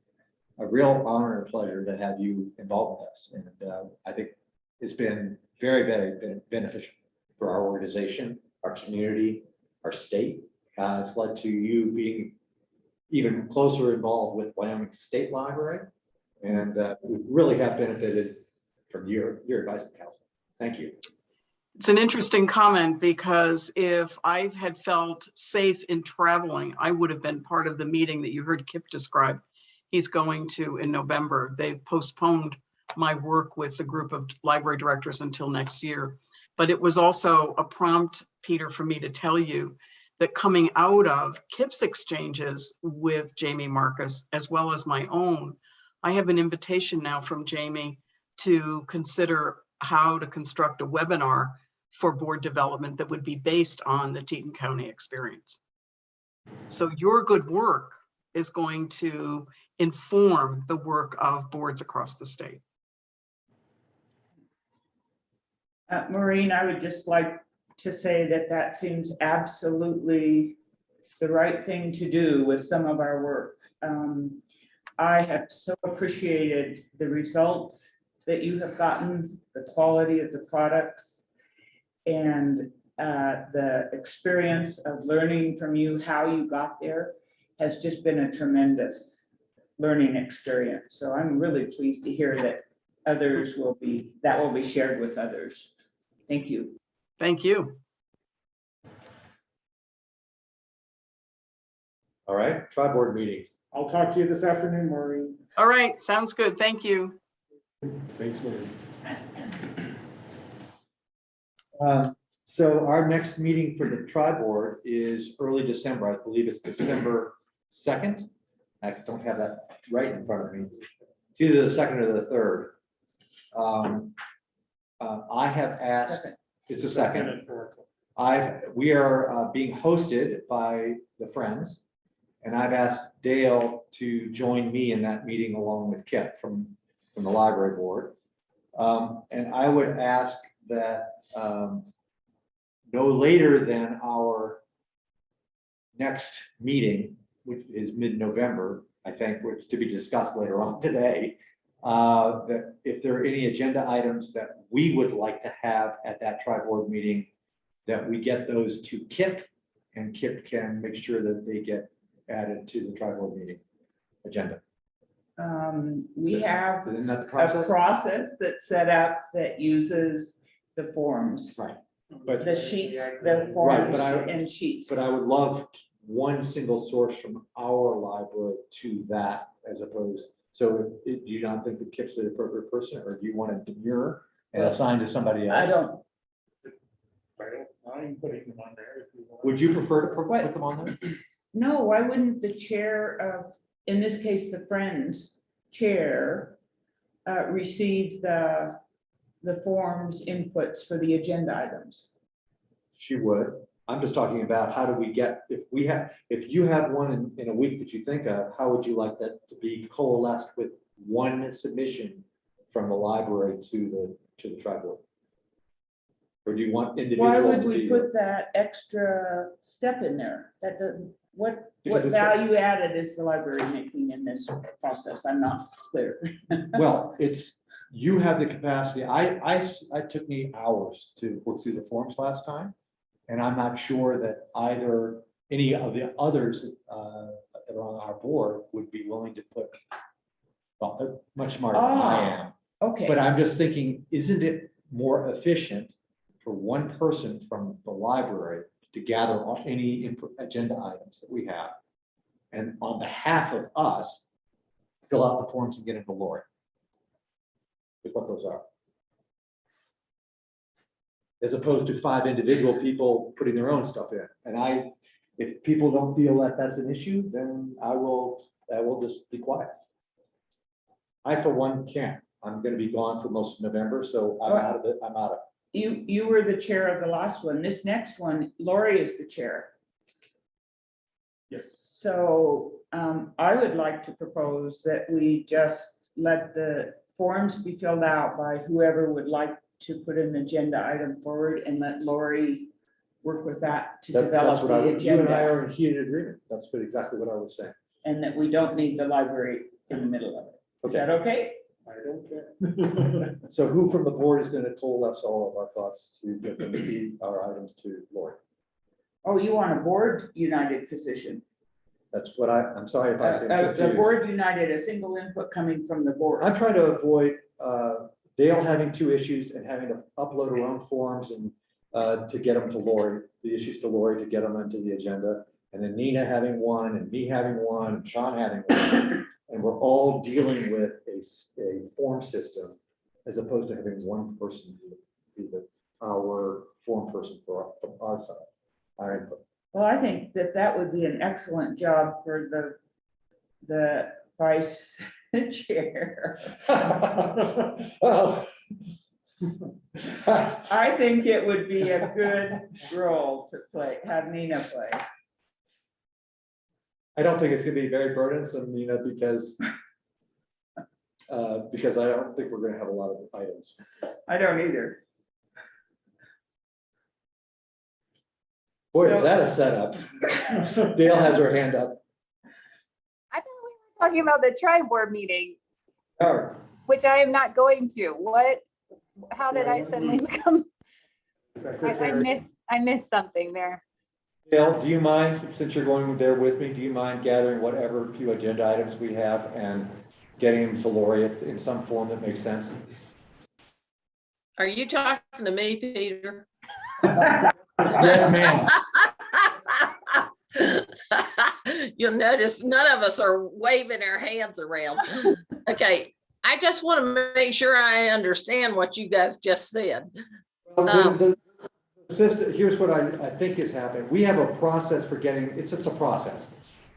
a real honor and pleasure to have you involved with us. And I think it's been very, very beneficial for our organization, our community, our state. It's led to you being even closer involved with Wyoming State Library. And we really have benefited from your advice and counsel. Thank you. It's an interesting comment because if I had felt safe in traveling, I would have been part of the meeting that you heard Kip describe. He's going to in November. They've postponed my work with the group of library directors until next year. But it was also a prompt, Peter, for me to tell you that coming out of Kip's exchanges with Jamie Marcus, as well as my own, I have an invitation now from Jamie to consider how to construct a webinar for board development that would be based on the Teton County experience. So your good work is going to inform the work of boards across the state. Maureen, I would just like to say that that seems absolutely the right thing to do with some of our work. I have so appreciated the results that you have gotten, the quality of the products, and the experience of learning from you how you got there has just been a tremendous learning experience. So I'm really pleased to hear that others will be shared with others. Thank you. Thank you. All right, tri-board meeting. I'll talk to you this afternoon, Maureen. All right, sounds good. Thank you. Thanks, Maureen. So our next meeting for the tri-board is early December. I believe it's December 2nd. I don't have that right in front of me. It's either the 2nd or the 3rd. I have asked, Second. it's the 2nd. and 4 o'clock. We are being hosted by the Friends, and I've asked Dale to join me in that meeting along with Kip from the library board. And I would ask that no later than our next meeting, which is mid-November, I think, which to be discussed later on today, that if there are any agenda items that we would like to have at that tri-board meeting, that we get those to Kip, and Kip can make sure that they get added to the tri-board meeting agenda. We have Isn't that the a process? process that's set up that uses the forms, Right. But, the sheets, the Right, forms but I- and sheets. but I would love one single source from our library to that as opposed, so do you not think that Kip's the appropriate person, or do you want to demur and assign to somebody else? I don't, I'm putting them on there if you want. Would you prefer to put What? them on there? no, why wouldn't the chair of, in this case, the Friends chair, receive the forms inputs for the agenda items? She would. I'm just talking about how do we get, if you have one in a week that you think of, how would you like that to be coalesced with one submission from the library to the tri-board? Or do you want individual? Why would to we be- put that extra step in there? That doesn't, what Because it's- value added is the library making in this process? I'm not clear. Well, you have the capacity. It took me hours to work through the forms last time. And I'm not sure that any of the others that are on our board would be willing to put, well, they're much smarter than I am. Okay. But I'm just thinking, isn't it more efficient for one person from the library to gather any input agenda items that we have? And on behalf of us, fill out the forms and get them to Lori. With what those are. As opposed to 5 individual people putting their own stuff in. And if people don't feel that that's an issue, then I will just be quiet. I, for one, can't. I'm gonna be gone for most of November, so I'm out of it. I'm out of it. You were the chair of the last one. This next one, Lori is the chair. Yes. So I would like to propose that we just let the forms be filled out by whoever would like to put an agenda item forward, and let Lori work with that to develop That's what the you and I agenda. are in heated agreement. That's exactly what I was saying. And that we don't need the library in the middle of it. Is that okay? I don't care. So who from the board is gonna coalesce all of our thoughts to get our items to Lori? Oh, you want a board united position? That's what I'm sorry if I've been The confused. board united, a single input coming from the board. I'm trying to avoid Dale having 2 issues and having to upload her own forms and to get them to Lori, the issues to Lori to get them onto the agenda. And then Nina having one, and me having one, and Sean having one. And we're all dealing with a form system as opposed to having one person be our form person for our side, our input. Well, I think that would be an excellent job for the vice chair. Well, I think it would be a good role to play, have Nina play. I don't think it's gonna be very burdensome, you know, because I don't think we're gonna have a lot of items. I don't either. Boy, So- is that a setup? Dale has her hand up. I thought we were talking about the tri-board meeting, Oh, which I am not going to. How did I suddenly become, I missed something there. Dale, do you mind, since you're going there with me, do you mind gathering whatever few agenda items we have and getting them to Lori in some form that makes sense? Are you talking to me, Peter? Yes, ma'am. You'll notice none of us are waving our hands around. Okay, I just want to make sure I understand what you guys just said. Well, the system, here's what I think is happening. We have a process for getting, it's just a process.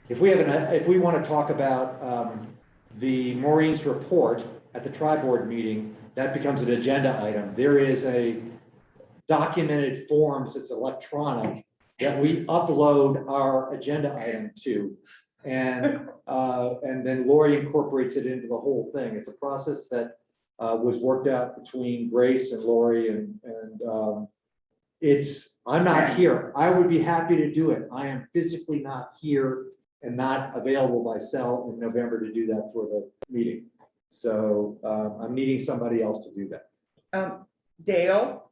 If we want to talk about the Maureen's report at the tri-board meeting, that becomes an agenda item. There is a documented forms, it's electronic, that we upload our agenda item to. And then Lori incorporates it into the whole thing. It's a process that was worked out between Grace and Lori, and I'm not here. I would be happy to do it. I am physically not here and not available by cell in November to do that for the meeting. So I'm needing somebody else to do that. Dale,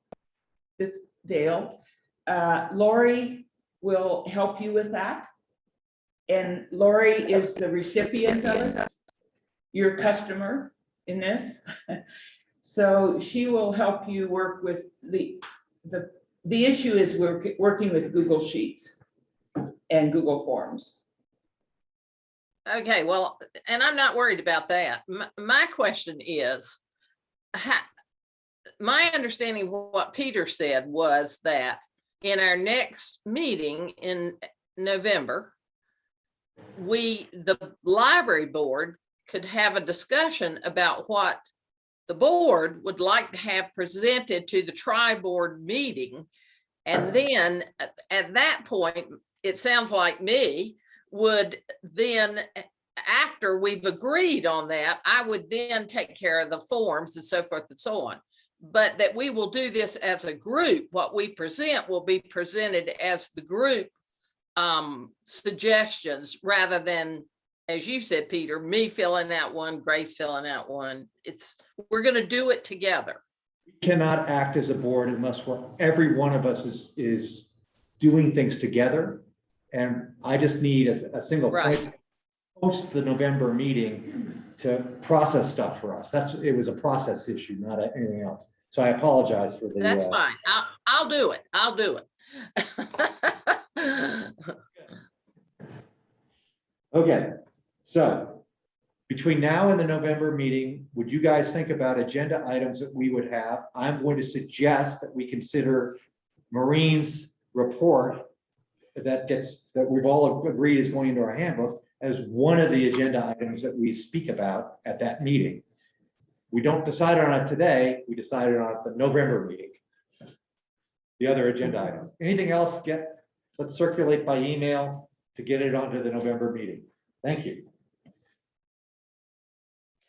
Lori will help you with that. And Lori is the recipient of it, your customer in this. So she will help you work with the issue is working with Google Sheets and Google Forms. Okay, well, and I'm not worried about that. My question is, my understanding of what Peter said was that in our next meeting in November, the library board could have a discussion about what the board would like to have presented to the tri-board meeting. And then at that point, it sounds like me would then, after we've agreed on that, I would then take care of the forms and so forth and so on. But that we will do this as a group. What we present will be presented as the group suggestions rather than, as you said, Peter, me filling out one, Grace filling out one. We're going to do it together. We cannot act as a board unless every one of us is doing things together. And I just need a single point post the November meeting to process stuff for us. It was a process issue, not anything else. So I apologize for the. That's fine. I'll do it. I'll do it. Okay, so between now and the November meeting, would you guys think about agenda items that we would have? I'm going to suggest that we consider Maureen's report that we've all agreed is going into our handbook as one of the agenda items that we speak about at that meeting. We don't decide on it today, we decided on it at the November meeting. The other agenda items. Anything else let's circulate by email to get it onto the November meeting. Thank you.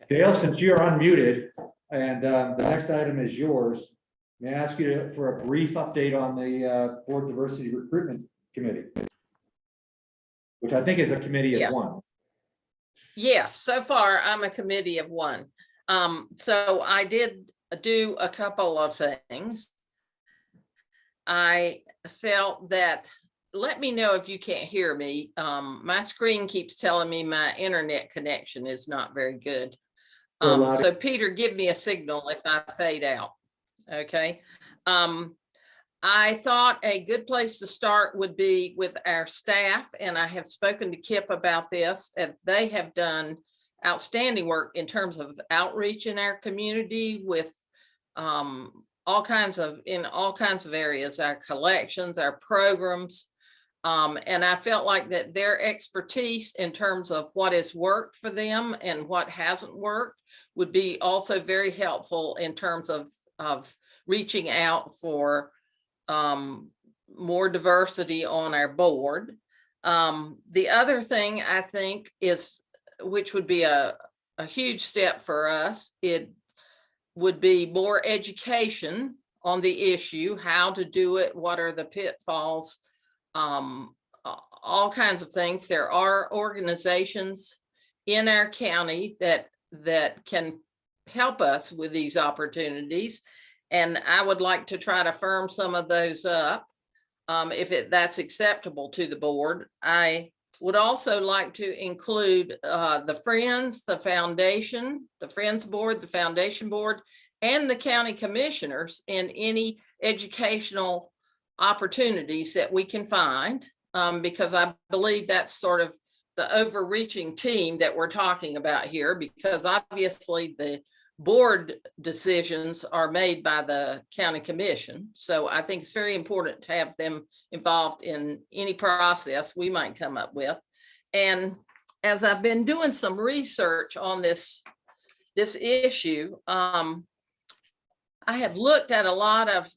Dale, since you're unmuted and the next item is yours, may I ask you for a brief update on the Board Diversity Recruitment Committee, which I think is a committee of one. Yes, so far I'm a committee of one. So I did do a couple of things. I felt that, let me know if you can't hear me. My screen keeps telling me my internet connection is not very good. So Peter, give me a signal if I fade out. Okay. I thought a good place to start would be with our staff, and I have spoken to Kip about this, and they have done outstanding work in terms of outreach in our community with all kinds of areas, our collections, our programs. And I felt like that their expertise in terms of what has worked for them and what hasn't worked would be also very helpful in terms of reaching out for more diversity on our board. The other thing I think is, which would be a huge step for us, it would be more education on the issue, how to do it, what are the pitfalls, all kinds of things. There are organizations in our county that can help us with these opportunities. And I would like to try to firm some of those up if that's acceptable to the board. I would also like to include the Friends, the Foundation, the Friends Board, the Foundation Board, and the county commissioners in any educational opportunities that we can find, because I believe that's sort of the overreaching team that we're talking about here, because obviously the board decisions are made by the county commission. So I think it's very important to have them involved in any process we might come up with. And as I've been doing some research on this issue, I have looked at a lot of,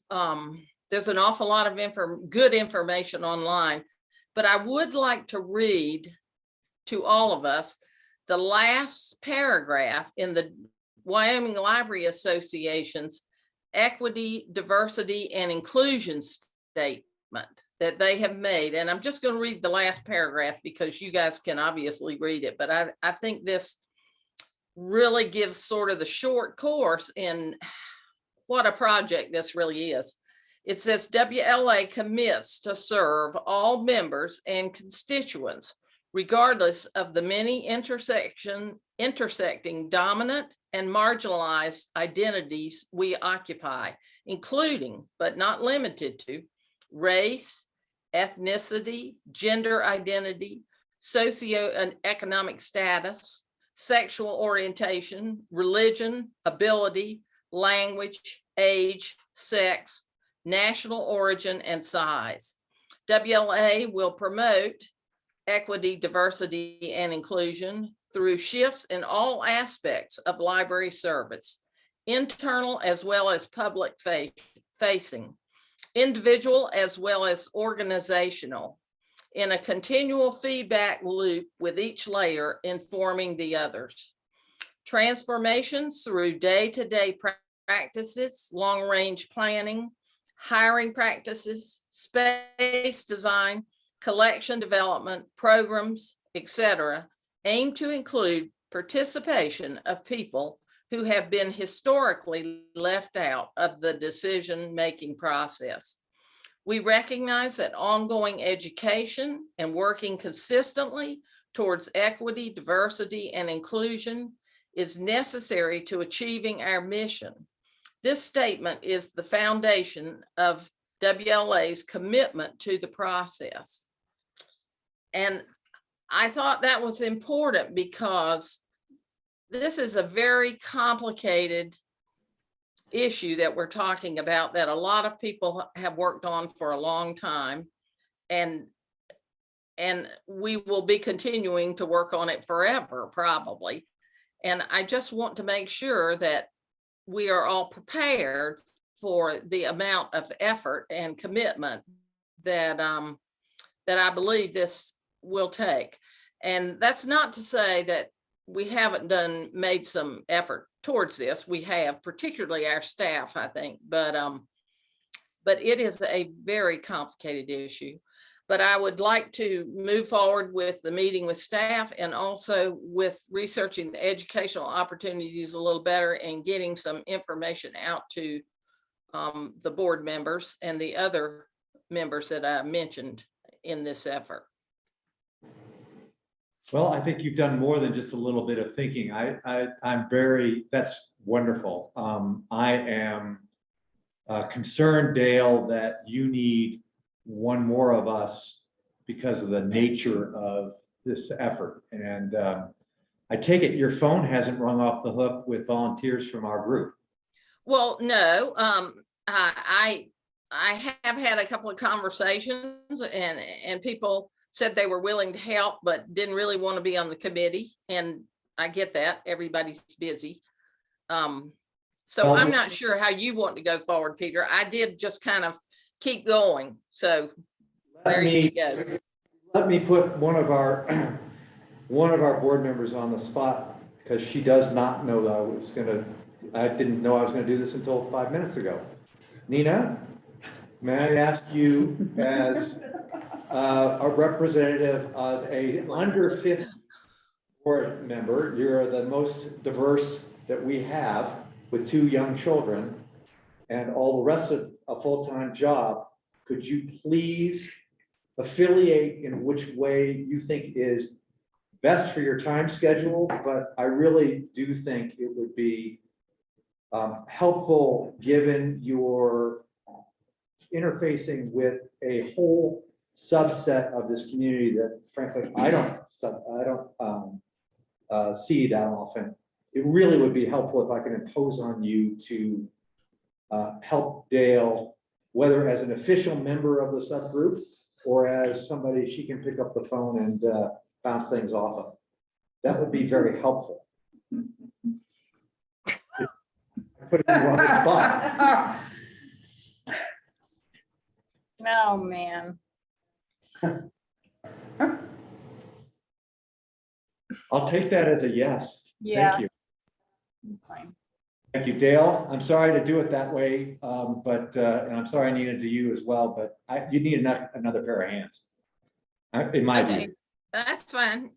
there's an awful lot of good information online, but I would like to read to all of us the last paragraph in the Wyoming Library Association's Equity, Diversity, and Inclusion Statement that they have made. And I'm just going to read the last paragraph because you guys can obviously read it, but I think this really gives sort of the short course in what a project this really is. It says WLA commits to serve all members and constituents, regardless of the many intersecting dominant and marginalized identities we occupy, including, but not limited to, race, ethnicity, gender identity, socioeconomic status, sexual orientation, religion, ability, language, age, sex, national origin, and size. WLA will promote equity, diversity, and inclusion through shifts in all aspects of library service, internal as well as public facing, individual as well as organizational, in a continual feedback loop with each layer informing the others. Transformations through day-to-day practices, long-range planning, hiring practices, space design, collection development, programs, etc., aim to include participation of people who have been historically left out of the decision-making process. We recognize that ongoing education and working consistently towards equity, diversity, and inclusion is necessary to achieving our mission. This statement is the foundation of WLA's commitment to the process. And I thought that was important because this is a very complicated issue that we're talking about that a lot of people have worked on for a long time, and we will be continuing to work on it forever, probably. And I just want to make sure that we are all prepared for the amount of effort and commitment that I believe this will take. And that's not to say that we haven't made some effort towards this. We have, particularly our staff, I think, but it is a very complicated issue. But I would like to move forward with the meeting with staff and also with researching the educational opportunities a little better and getting some information out to the board members and the other members that I mentioned in this effort. Well, I think you've done more than just a little bit of thinking. I'm very, that's wonderful. I am concerned, Dale, that you need one more of us because of the nature of this effort. And I take it your phone hasn't rung off the hook with volunteers from our group. Well, no, I have had a couple of conversations and people said they were willing to help, but didn't really want to be on the committee. And I get that, everybody's busy. So Well, I'm not sure how you want to go forward, Peter. I did just kind of keep going. So there you go. Let me put one of our board members on the spot, because she does not know that I didn't know I was gonna do this until 5 minutes ago. Nina, may I ask you as a representative of a under 50 board member, you're the most diverse that we have with 2 young children and all the rest of a full-time job. Could you please affiliate in which way you think is best for your time schedule? But I really do think it would be helpful, given your interfacing with a whole subset of this community that frankly I don't see that often. It really would be helpful if I could impose on you to help Dale, whether as an official member of the subgroup or as somebody she can pick up the phone and bounce things off of. That would be very helpful. Put you on the spot. Oh, man. I'll take that as a yes. Yeah. Thank you. It's fine. Thank you, Dale. I'm sorry to do it that way, but and I'm sorry I needed to you as well, but you need another pair of hands. In my Okay, view. that's fine.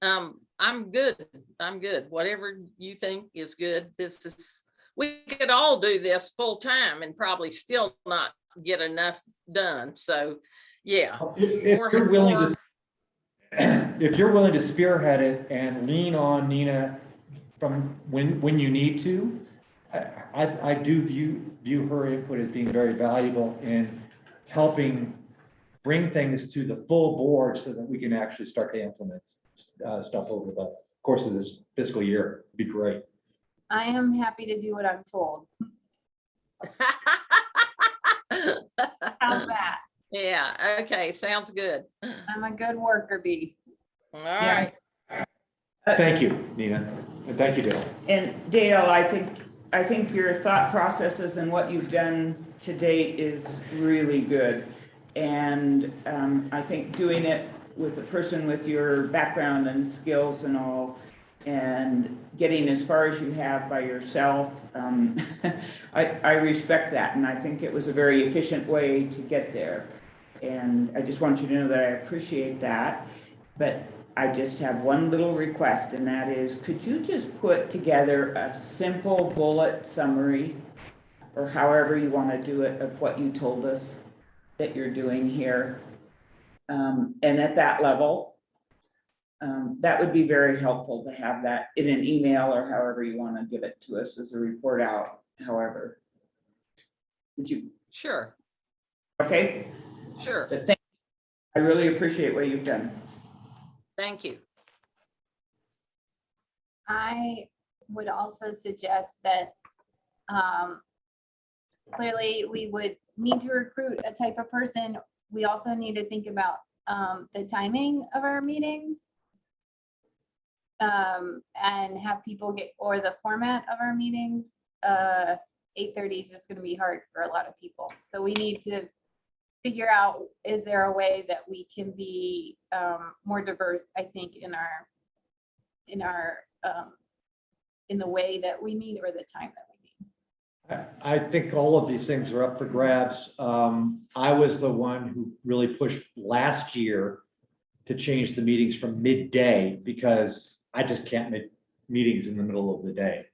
I'm good. I'm good. Whatever you think is good. We could all do this full time and probably still not get enough done. So, yeah. If you're willing to, if you're willing to spearhead it and lean on Nina from when you need to, I do view her input as being very valuable in helping bring things to the full board so that we can actually start to implement stuff over the course of this fiscal year. It'd be great. I am happy to do what I'm told. How's that? Yeah, okay, sounds good. I'm a good worker bee. All right. Thank you, Nina, and thank you, Dale. And Dale, I think your thought processes and what you've done to date is really good. And I think doing it with a person with your background and skills and all, and getting as far as you have by yourself, I respect that. And I think it was a very efficient way to get there. And I just want you to know that I appreciate that. But I just have one little request, and that is, could you just put together a simple bullet summary, or however you want to do it, of what you told us that you're doing here? And at that level, that would be very helpful to have that in an email or however you want to give it to us as a report out, however. Would you? Sure, Okay. sure. So thank you. I really appreciate what you've done. Thank you. I would also suggest that clearly we would need to recruit a type of person. We also need to think about the timing of our meetings and have people or the format of our meetings. 8:30 is just going to be hard for a lot of people. So we need to figure out, is there a way that we can be more diverse, I think, in the way that we meet or the time that we meet. I think all of these things are up for grabs. I was the one who really pushed last year to change the meetings from midday because I just can't make meetings in the middle of the day.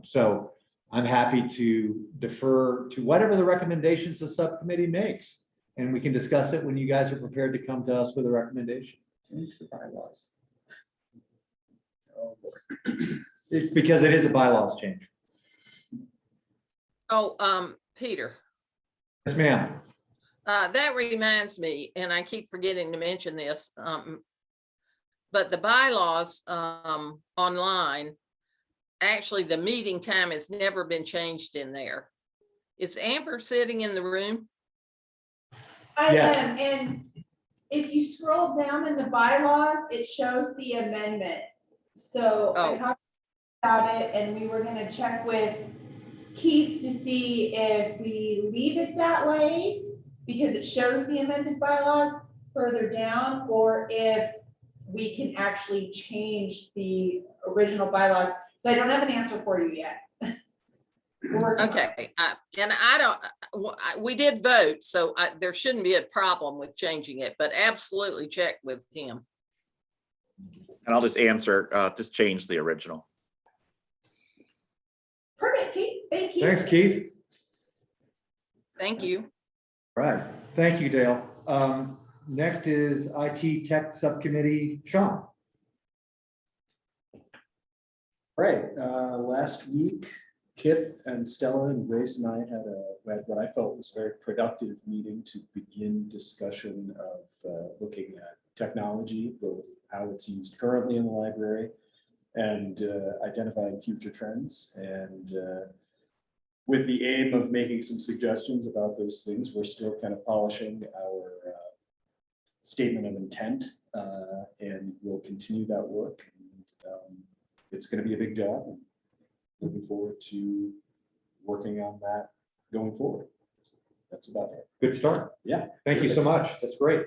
So I'm happy to defer to whatever the recommendations the subcommittee makes. And we can discuss it when you guys are prepared to come to us with a recommendation. Change the bylaws. Because it is a bylaws change. Oh, Peter, Yes, ma'am. That reminds me, and I keep forgetting to mention this, but the bylaws online, actually, the meeting time has never been changed in there. Is Amber sitting in the room? I Yeah. am, and if you scroll down in the bylaws, it shows the amendment. So I Oh. talked about it, and we were gonna check with Keith to see if we leave it that way, because it shows the amended bylaws further down, or if we can actually change the original bylaws. So I don't have an answer for you yet. We're working on it. Okay, and I don't, we did vote, so there shouldn't be a problem with changing it, but absolutely check with him. And I'll just answer, just change the original. Perfect, Keith, thank you. Thanks, Keith. Thank you. Right. Thank you, Dale. Next is IT Tech Subcommittee, Sean. Right, last week, Kip and Stella and Grace and I had what I felt was a very productive meeting to begin discussion of looking at technology, both how it's used currently in the library and identifying future trends. And with the aim of making some suggestions about those things, we're still kind of polishing our statement of intent, and we'll continue that work. And, it's going to be a big job. And looking forward to working on that going forward. That's about it. Good start. Yeah. Thank you so much. That's great.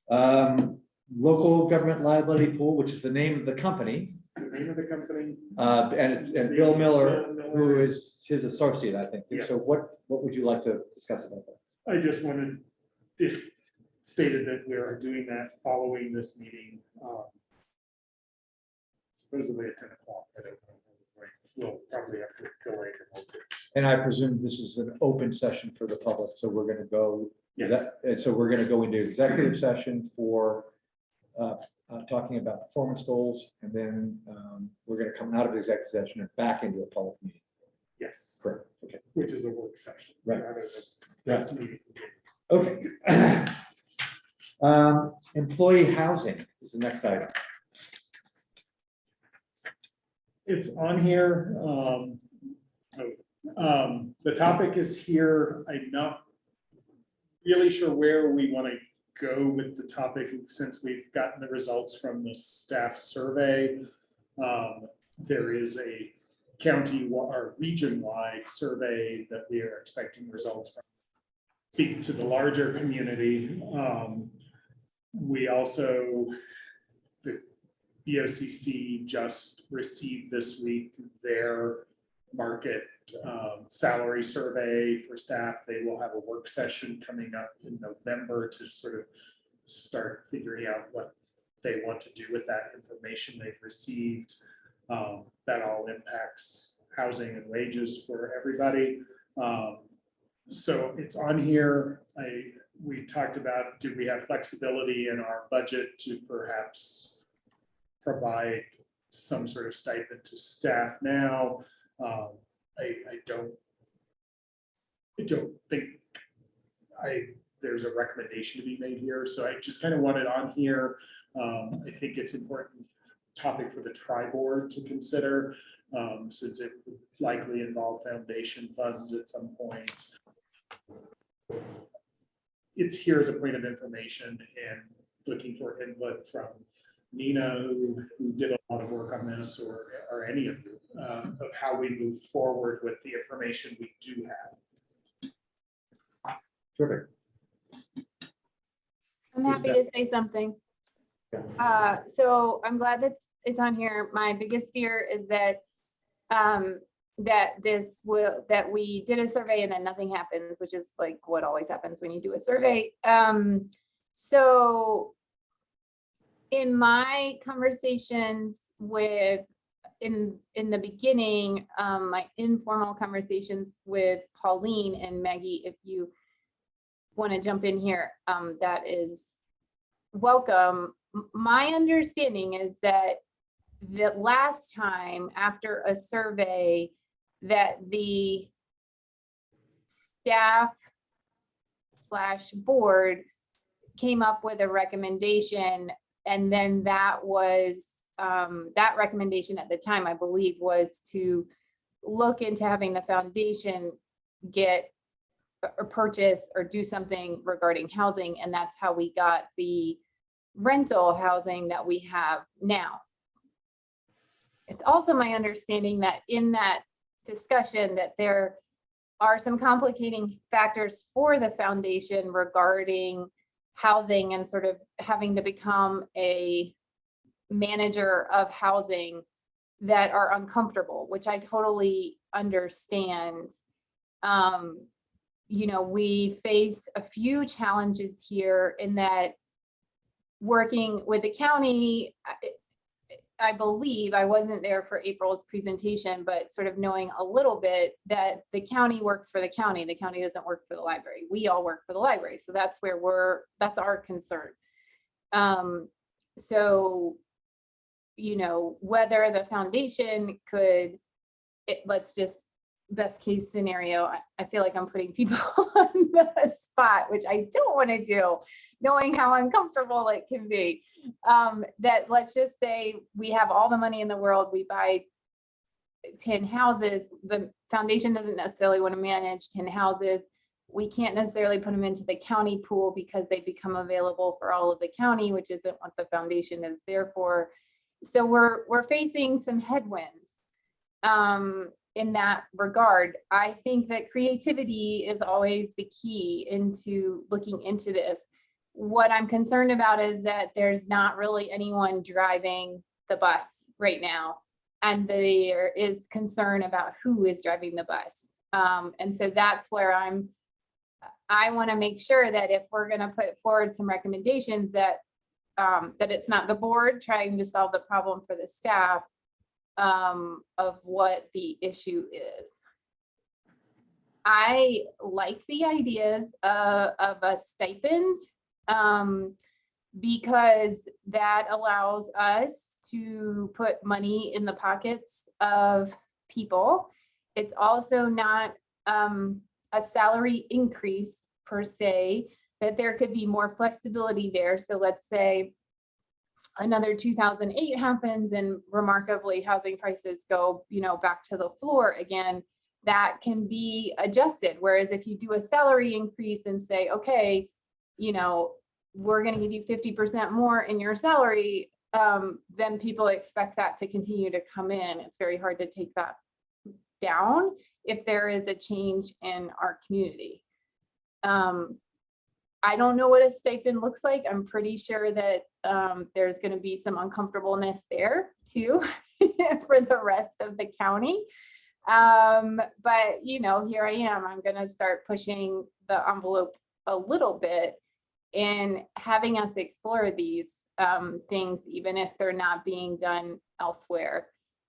Local government liability pool, which is the name of the company, The name of the company, and Bill Miller, Bill Miller who is his associate, I think. So Yes. what would you like to discuss about that? I just wanted, it stated that we are doing that following this meeting. Supposedly at 10 o'clock. I don't know. We'll probably have to delay it a little bit. And I presume this is an open session for the public, so we're gonna go, Yes. and so we're gonna go into executive session for talking about performance goals, and then we're gonna come out of executive session and back into a public meeting. Yes, Correct, okay. which is a work session. Right. rather than this meeting. Okay. Employee housing is the next item. It's on here. The topic is here. I'm not really sure where we want to go with the topic since we've gotten the results from the staff survey. There is a county or region-wide survey that we are expecting results from. Speak to the larger community. We also, the BOCC just received this week their market salary survey for staff. They will have a work session coming up in November to sort of start figuring out what they want to do with that information they've received. That all impacts housing and wages for everybody. So it's on here. We talked about, do we have flexibility in our budget to perhaps provide some sort of stipend to staff now? I don't think there's a recommendation to be made here. So I just kind of want it on here. I think it's important topic for the tri-board to consider, since it would likely involve foundation funds at some point. It's here as a point of information and looking for input from Nina, who did a lot of work on this, or any of you, of how we move forward with the information we do have. Terrific. I'm happy to say something. So I'm glad that it's on here. My biggest fear is that that we did a survey and then nothing happens, which is like what always happens when you do a survey. So in my conversations with, in the beginning, my informal conversations with Pauline and Maggie, if you want to jump in here, that is welcome. My understanding is that the last time after a survey that the staff / board came up with a recommendation, and then that was, that recommendation at the time, I believe, was to look into having the foundation get or purchase or do something regarding housing, and that's how we got the rental housing that we have now. It's also my understanding that in that discussion that there are some complicating factors for the foundation regarding housing and sort of having to become a manager of housing that are uncomfortable, which I totally understand. You know, we face a few challenges here in that working with the county, I believe, I wasn't there for April's presentation, but sort of knowing a little bit that the county works for the county doesn't work for the library. We all work for the library. So that's where that's our concern. So, you know, whether the foundation could, let's just, best case scenario, I feel like I'm putting people on the spot, which I don't want to do, knowing how uncomfortable it can be. That let's just say we have all the money in the world, we buy 10 houses, the foundation doesn't necessarily want to manage 10 houses. We can't necessarily put them into the county pool because they become available for all of the county, which isn't what the foundation is there for. So we're facing some headwinds. In that regard, I think that creativity is always the key into looking into this. What I'm concerned about is that there's not really anyone driving the bus right now, and there is concern about who is driving the bus. And so that's where I want to make sure that if we're going to put forward some recommendations that that it's not the board trying to solve the problem for the staff, of what the issue is. I like the ideas of a stipend, because that allows us to put money in the pockets of people. It's also not a salary increase per se, that there could be more flexibility there. So let's say another 2008 happens and remarkably housing prices go, you know, back to the floor again, that can be adjusted. Whereas if you do a salary increase and say, okay, you know, we're going to give you 50% more in your salary, then people expect that to continue to come in. It's very hard to take that down if there is a change in our community. I don't know what a stipend looks like. I'm pretty sure that there's going to be some uncomfortableness there too for the rest of the county. But, you know, here I am. I'm going to start pushing the envelope a little bit in having us explore these things, even if they're not being done elsewhere.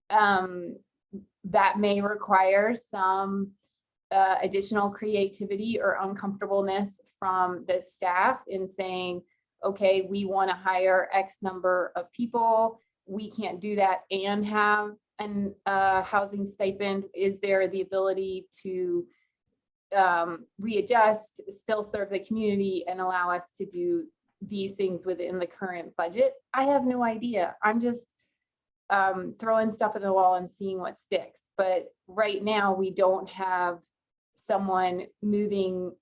That may require some additional creativity or uncomfortableness from the staff in saying, okay, we want to hire X number of people. We can't do that and have an housing stipend. Is there the ability to readjust, still serve the community, and allow us to do these things within the current budget? I have no idea. I'm just throwing stuff at the wall and seeing what sticks. But right now, we don't have someone moving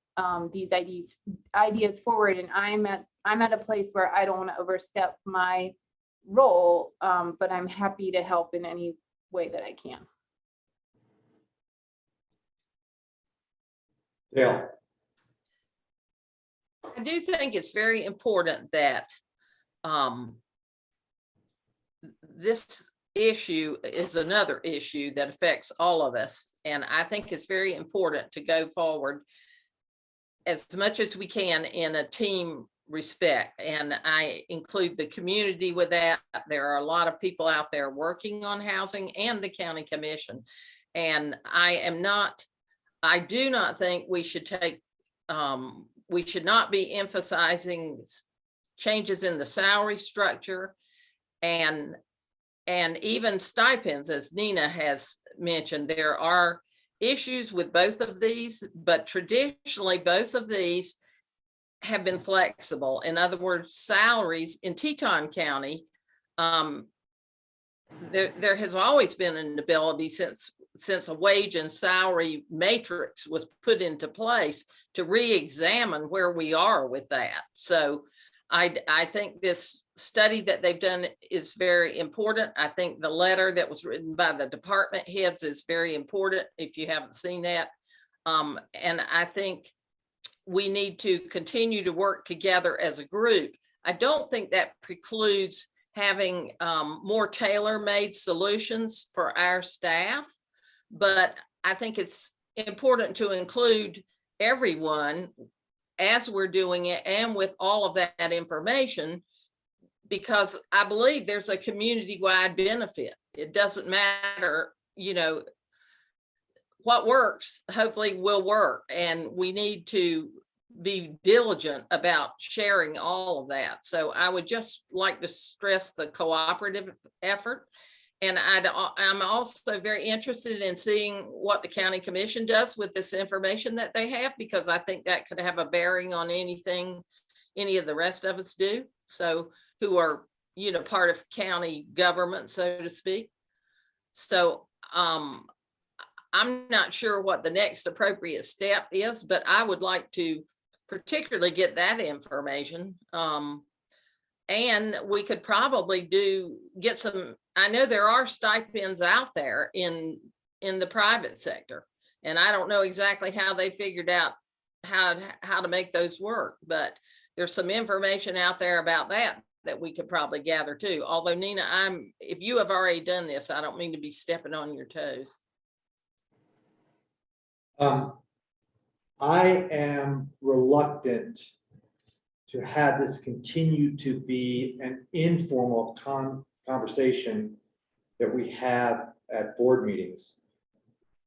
these ideas forward, and I'm at a place where I don't want to overstep my role, but I'm happy to help in any way that I can. Yeah. I do think it's very important that this issue is another issue that affects all of us. And I think it's very important to go forward as much as we can in a team respect. And I include the community with that. There are a lot of people out there working on housing and the county commission. And I do not think we should we should not be emphasizing changes in the salary structure and even stipends, as Nina has mentioned. There are issues with both of these, but traditionally, both of these have been flexible. In other words, salaries in Teton County, there has always been an ability since a wage and salary matrix was put into place to re-examine where we are with that. So I think this study that they've done is very important. I think the letter that was written by the department heads is very important if you haven't seen that. And I think we need to continue to work together as a group. I don't think that precludes having more tailor-made solutions for our staff, but I think it's important to include everyone as we're doing it and with all of that information, because I believe there's a community-wide benefit. It doesn't matter, you know, what works hopefully will work, and we need to be diligent about sharing all of that. So I would just like to stress the cooperative effort. And I'm also very interested in seeing what the county commission does with this information that they have, because I think that could have a bearing on anything any of the rest of us do. So who are, you know, part of county government, so to speak. So I'm not sure what the next appropriate step is, but I would like to particularly get that information. And we could probably get some, I know there are stipends out there in the private sector, and I don't know exactly how they figured out how to make those work, but there's some information out there about that we could probably gather too. Although Nina, if you have already done this, I don't mean to be stepping on your toes. I am reluctant to have this continue to be an informal conversation that we have at board meetings.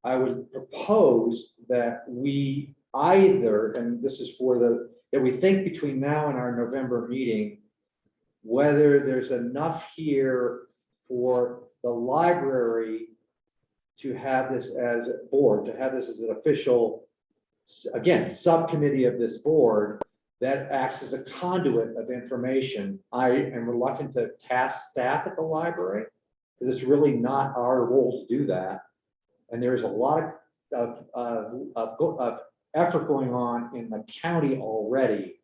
I would propose that we either, and this is that we think between now and our November meeting, whether there's enough here for the library to have this as a board, to have this as an official, again, subcommittee of this board that acts as a conduit of information. I am reluctant to task staff at the library because it's really not our role to do that. And there's a lot of effort going on in the county already.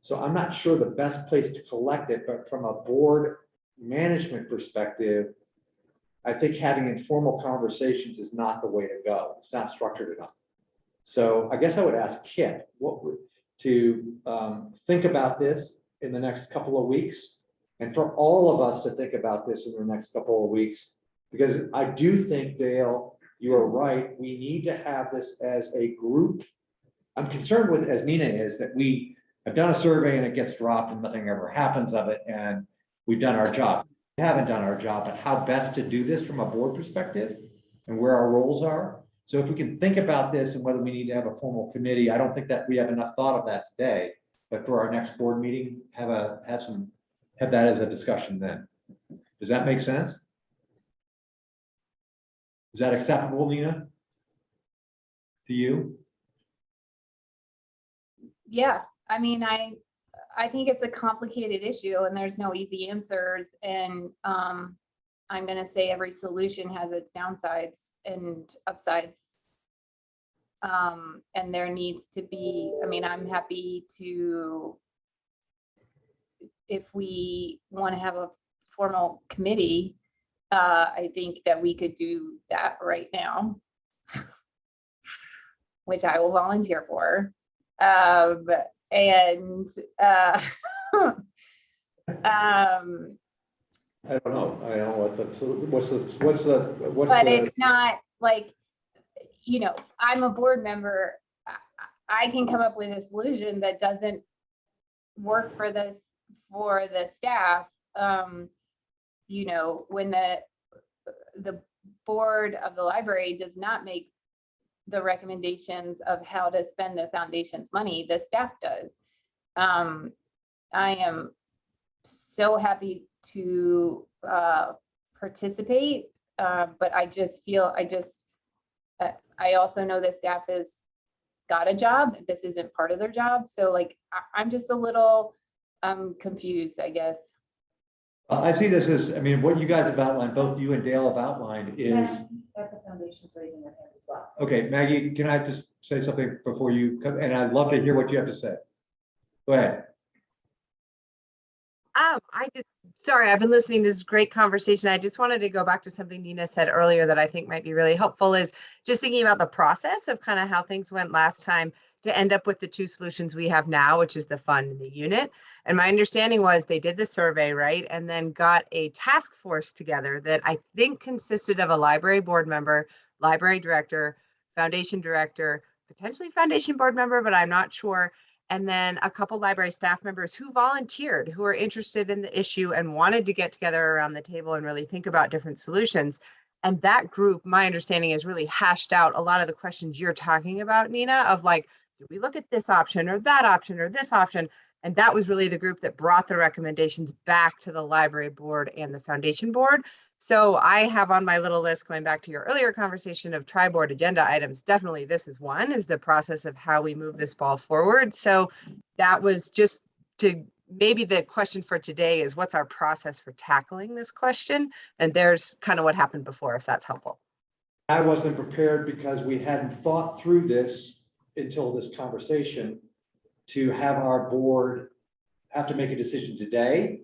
So I'm not sure the best place to collect it, but from a board management perspective, I think having informal conversations is not the way to go. It's not structured enough. So I guess I would ask Kit to think about this in the next couple of weeks, and for all of us to think about this in the next couple of weeks, because I do think, Dale, you are right. We need to have this as a group. I'm concerned with, as Nina is, that we have done a survey and it gets dropped and nothing ever happens of it, and we've done our job. We haven't done our job, but how best to do this from a board perspective and where our roles are. So if we can think about this and whether we need to have a formal committee, I don't think that we have enough thought of that today, but for our next board meeting, have that as a discussion then. Does that make sense? Is that acceptable, Nina? To you? Yeah, I mean, I think it's a complicated issue and there's no easy answers. And I'm gonna say every solution has its downsides and upsides. And there needs to be, I mean, I'm happy to, if we want to have a formal committee, I think that we could do that right now, which I will volunteer for. I don't know. I don't know what's but it's not like, you know, I'm a board member. I can come up with a solution that doesn't work for the staff. You know, when the board of the library does not make the recommendations of how to spend the foundation's money, the staff does. I am so happy to I also know the staff has got a job. This isn't part of their job. So like, I'm just a little confused, I guess. I see this as, I mean, what you guys have outlined, both you and Dale have outlined is, At the foundation's raising their hand as well. okay, Maggie, can I just say something before you come? And I'd love to hear what you have to say. Go ahead. Sorry, I've been listening to this great conversation. I just wanted to go back to something Nina said earlier that I think might be really helpful, is just thinking about the process of kind of how things went last time to end up with the two solutions we have now, which is the fund and the unit. And my understanding was they did the survey, right? And then got a task force together that I think consisted of a library board member, library director, foundation director, potentially foundation board member, but I'm not sure. And then a couple library staff members who volunteered, who are interested in the issue and wanted to get together around the table and really think about different solutions. And that group, my understanding, is really hashed out a lot of the questions you're talking about, Nina, of like, do we look at this option or that option or this option? And that was really the group that brought the recommendations back to the library board and the foundation board. So I have on my little list, going back to your earlier conversation of tri-board agenda items, definitely this is one, is the process of how we move this ball forward. So that was just to, maybe the question for today is, what's our process for tackling this question? And there's kind of what happened before, if that's helpful. I wasn't prepared because we hadn't thought through this until this conversation to have our board have to make a decision today,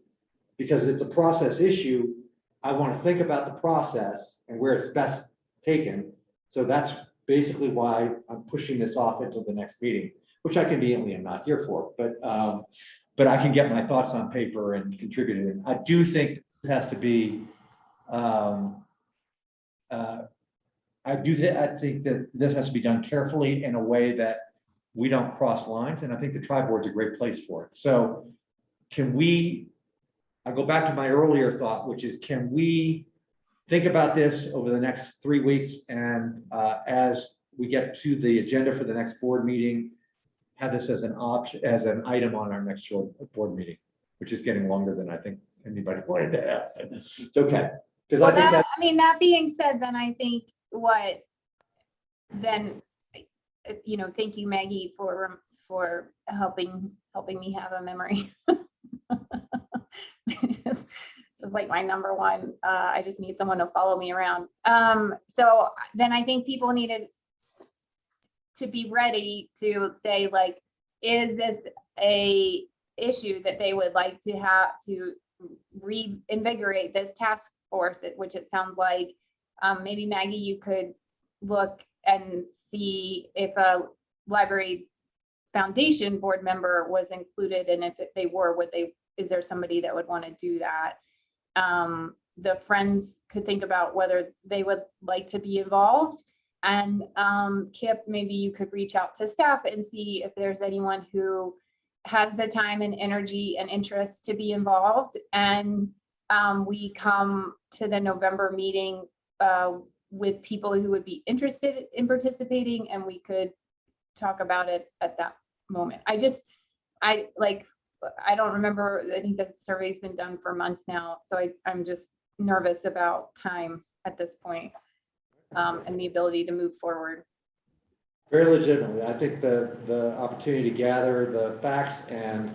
because it's a process issue. I want to think about the process and where it's best taken. So that's basically why I'm pushing this off until the next meeting, which I conveniently am not here for, but I can get my thoughts on paper and contribute it. I do think this has to be, I think that this has to be done carefully in a way that we don't cross lines. And I think the tri-board's a great place for it. So can we, I go back to my earlier thought, which is, can we think about this over the next 3 weeks? And as we get to the agenda for the next board meeting, have this as an option, as an item on our next board meeting, which is getting longer than I think anybody wanted to have. It's okay. Because I think that, I mean, that being said, then I think thank you, Maggie, for helping me have a memory. just like my number one. I just need someone to follow me around. So then I think people needed to be ready to say, like, is this a issue that they would like to have to reinvigorate this task force, which it sounds like maybe Maggie, you could look and see if a library foundation board member was included, and if they were, is there somebody that would want to do that? The friends could think about whether they would like to be involved. And Kip, maybe you could reach out to staff and see if there's anyone who has the time and energy and interest to be involved. And we come to the November meeting with people who would be interested in participating, and we could talk about it at that moment. I don't remember. I think the survey's been done for months now. So I'm just nervous about time at this point, and the ability to move forward. very legitimately, I think the opportunity to gather the facts and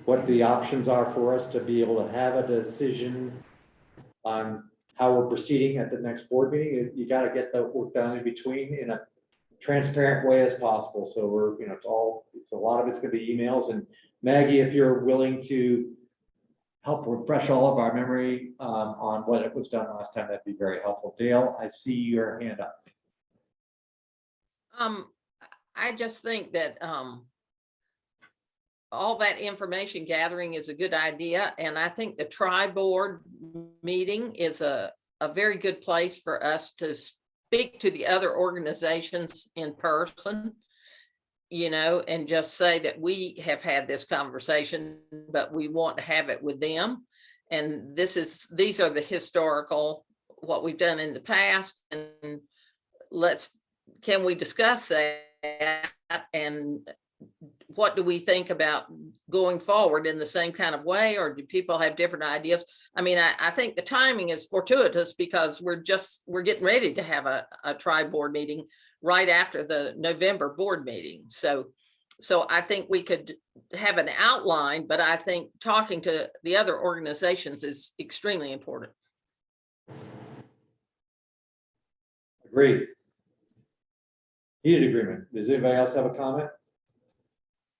what the options are for us to be able to have a decision on how we're proceeding at the next board meeting, you got to get the work done in between in a transparent way as possible. So we're, it's a lot of it's going to be emails. And Maggie, if you're willing to help refresh all of our memory on what it was done last time, that'd be very helpful. Dale, I see your hand up. I just think that all that information gathering is a good idea. And I think the tri-board meeting is a very good place for us to speak to the other organizations in person, and just say that we have had this conversation, but we want to have it with them. And these are the historical, what we've done in the past, and can we discuss that and what do we think about going forward in the same kind of way, or do people have different ideas? I mean, I think the timing is fortuitous because we're getting ready to have a tri-board meeting right after the November board meeting. So I think we could have an outline, but I think talking to the other organizations is extremely important. Agreed. Heated agreement. Does anybody else have a comment?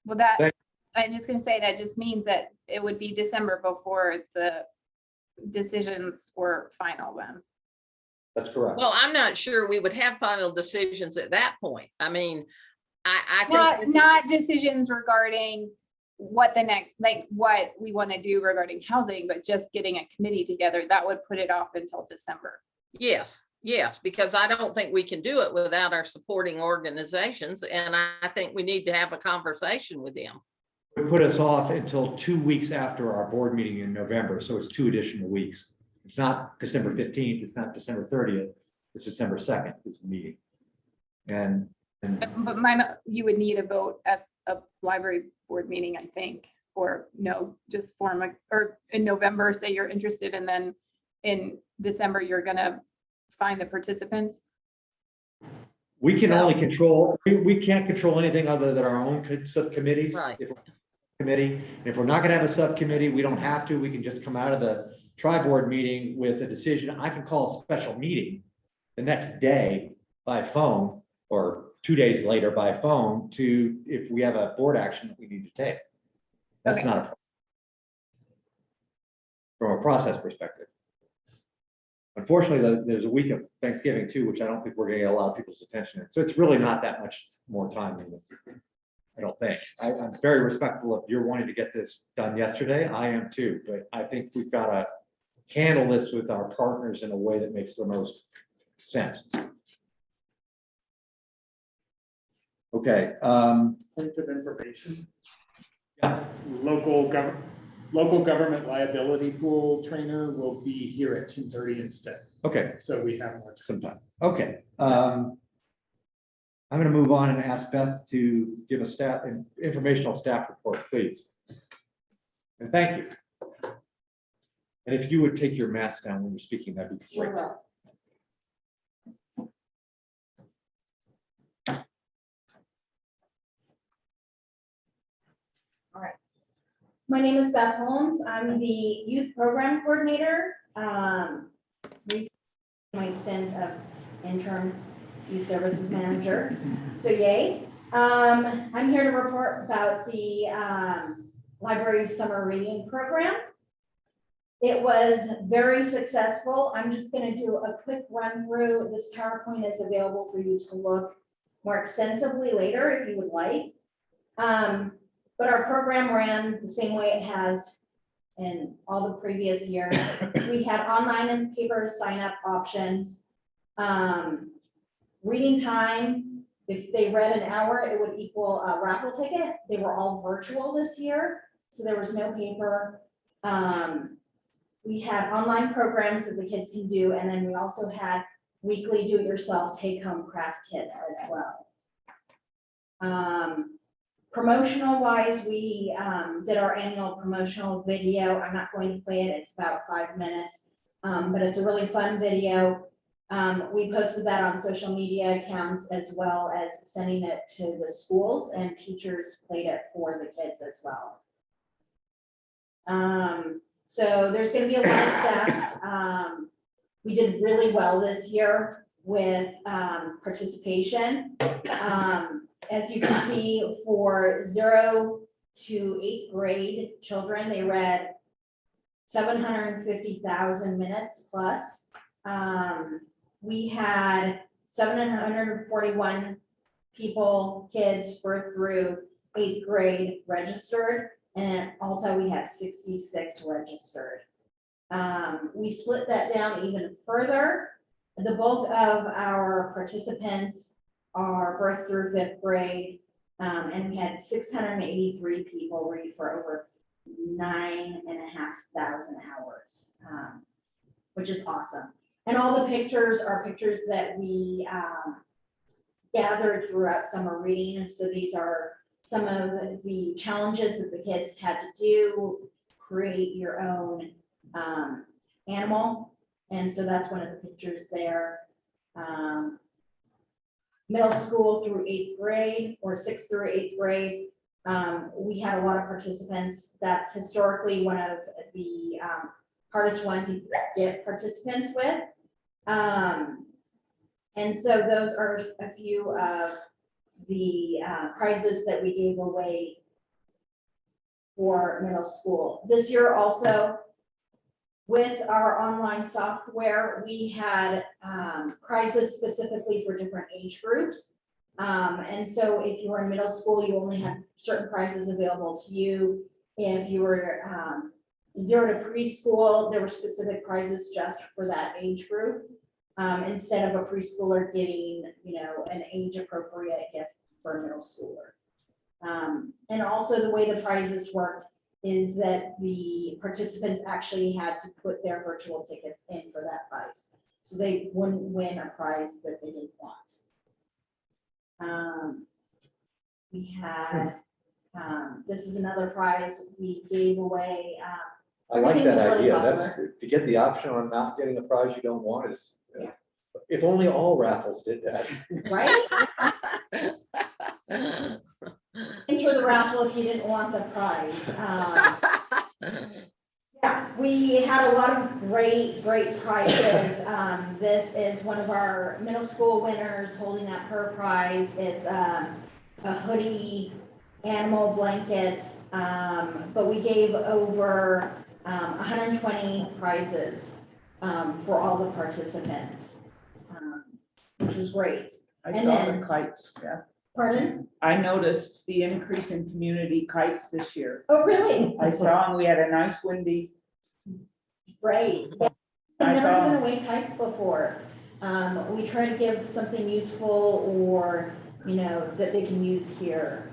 Well, that, Thank- I'm just gonna say that just means that it would be December before the decisions were final then. That's correct. Well, I'm not sure we would have final decisions at that point. I mean, I think. this is- Not decisions regarding what the next, like what we want to do regarding housing, but just getting a committee together, that would put it off until December. Yes, because I don't think we can do it without our supporting organizations, and I think we need to have a conversation with them. It would put us off until 2 weeks after our board meeting in November, so it's 2 additional weeks. It's not December 15th, it's not December 30th, it's December 2nd is the meeting. And But you would need a vote at a library board meeting, I think, or no, just form a, or in November, say you're interested, and then in December, you're gonna find the participants. we can only control, we can't control anything other than our own subcommittees. Right. If we're committee, if we're not gonna have a subcommittee, we don't have to, we can just come out of the tri-board meeting with a decision. I can call a special meeting the next day by phone, or 2 days later by phone, to, if we have a board action that we need to take. That's Okay. not a problem from a process perspective. Unfortunately, there's a week of Thanksgiving too, which I don't think we're gonna get a lot of people's attention. So it's really not that much more time than this, I don't think. I'm very respectful of you're wanting to get this done yesterday. I am too, but I think we've got to handle this with our partners in a way that makes the most sense. Okay. Point of information, Yeah. local government liability pool trainer will be here at 2:30 instead. Okay. So we have more time. Sometime. Okay. I'm going to move on and ask Beth to give a staff, an informational staff report, please. And thank you. And if you would take your mask down when you're speaking, that'd be great. My name is Beth Holmes. I'm the youth program coordinator. My stint of interim youth services manager. So yay. I'm here to report about the library summer reading program. It was very successful. I'm just going to do a quick run through. This PowerPoint is available for you to look more extensively later if you would like. But our program ran the same way it has in all the previous years. We had online and paper sign-up options. Reading time, if they read an hour, it would equal a raffle ticket. They were all virtual this year, so there was no paper. We had online programs that the kids can do, and then we also had weekly do-it-yourself take-home craft kits as well. Promotional wise, we did our annual promotional video. I'm not going to play it. It's about 5 minutes, but it's a really fun video. We posted that on social media accounts as well as sending it to the schools, and teachers played it for the kids as well. So there's going to be a lot of stats. We did really well this year with participation. As you can see, for 0 to 8th grade children, they read 750,000 minutes plus. We had 741 people, kids birth through 8th grade registered, and at Alta we had 66 registered. We split that down even further. The bulk of our participants are birth through 5th grade, and we had 683 people read for over 9,500 hours, which is awesome. And all the pictures are pictures that we gathered throughout summer reading. So these are some of the challenges that the kids had to do, create your own animal. And so that's one of the pictures there. Middle school through 8th grade, or 6th through 8th grade. We had a lot of participants. That's historically one of the hardest one to get participants with. And so those are a few of the prizes that we gave away for middle school. This year also, with our online software, we had prizes specifically for different age groups. And so if you were in middle school, you only had certain prizes available to you. If you were 0 to preschool, there were specific prizes just for that age group. Instead of a preschooler getting, an age appropriate gift for a middle schooler. And also the way the prizes worked is that the participants actually had to put their virtual tickets in for that prize. So they wouldn't win a prize that they didn't want. We had, this is another prize we gave away. I like Everything that was really idea. That's, popular. to get the option on not getting a prize you don't want is, Yeah. if only all raffles did that. Right? Enter the raffle if you didn't want the prize. Yeah, we had a lot of great prizes. This is one of our middle school winners holding up her prize. It's a hoodie, animal blanket, but we gave over 120 prizes for all the participants, which was great. I And saw then- the kites, yeah. Pardon? I noticed the increase in community kites this year. Oh, really? I saw them, we had a nice windy. Great. I I've never saw given 'em. away kites before. We try to give something useful or, that they can use here.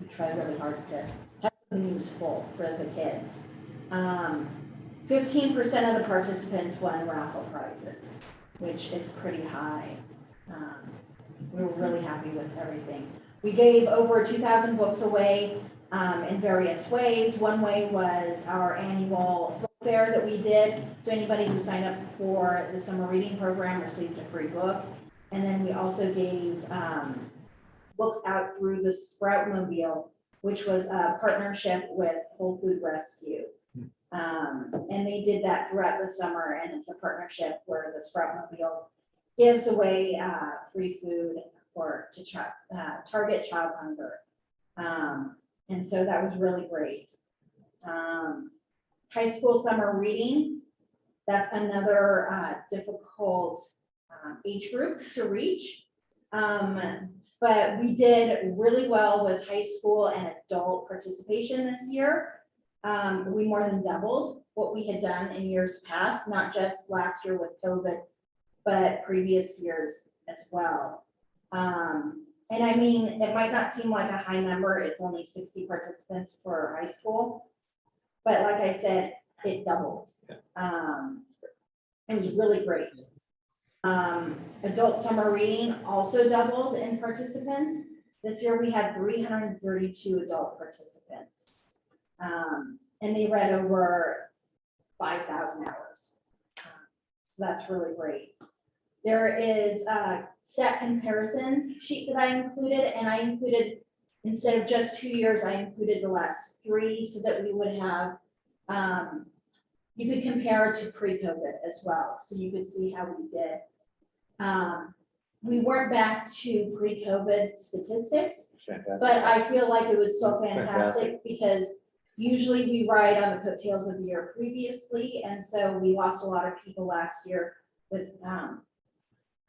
We try really hard to have something useful for the kids. 15% of the participants won raffle prizes, which is pretty high. We were really happy with everything. We gave over 2,000 books away in various ways. One way was our annual book fair that we did. So anybody who signed up for the summer reading program received a free book. And then we also gave books out through the Sprout Mobile, which was a partnership with Whole Food Rescue. And they did that throughout the summer, and it's a partnership where the Sprout Mobile gives away free food to target child hunger. And so that was really great. High school summer reading, that's another difficult age group to reach. But we did really well with high school and adult participation this year. We more than doubled what we had done in years past, not just last year with COVID, but previous years as well. And I mean, it might not seem like a high number. It's only 60 participants for high school. But like I said, it doubled. It was really great. Adult summer reading also doubled in participants. This year we had 332 adult participants. And they read over 5,000 hours. So that's really great. There is a stat comparison sheet that I included, and I included, instead of just 2 years, I included the last 3 so that we would have, you could compare to pre-COVID as well. So you could see how we did. We weren't back to pre-COVID statistics, Fantastic. but I feel like it was so fantastic because usually we ride on the coattails of the year previously. And so we lost a lot of people last year with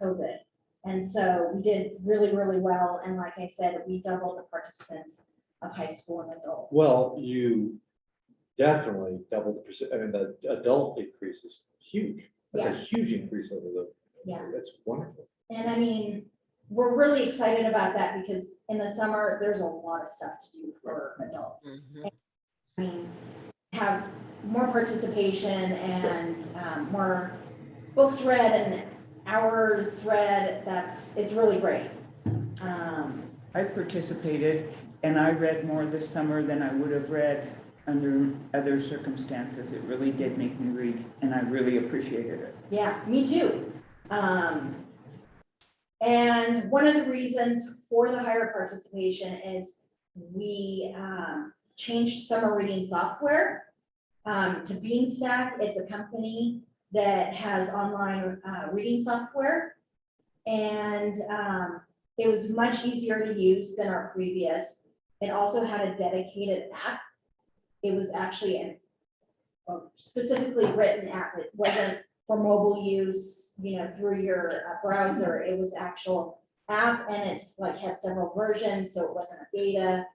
COVID. And so we did really, really well. And like I said, we doubled the participants of high school and adult. Well, you definitely doubled the percent. I mean, the adult increase is huge. That's a huge increase over the, Yeah. that's wonderful. And I mean, we're really excited about that because in the summer, there's a lot of stuff to do for adults. Mhm. I mean, have more participation and more books read and hours read. It's really great. I participated And I read more this summer than I would have read under other circumstances. It really did make me read, and I really appreciated it. Yeah, me too. And one of the reasons for the higher participation is we changed summer reading software to Beanstack. It's a company that has online reading software. And it was much easier to use than our previous. It also had a dedicated app. It was actually a specifically written app. It wasn't for mobile use, you know, through your browser. It was actual app, and it's like had several versions, so it wasn't a beta.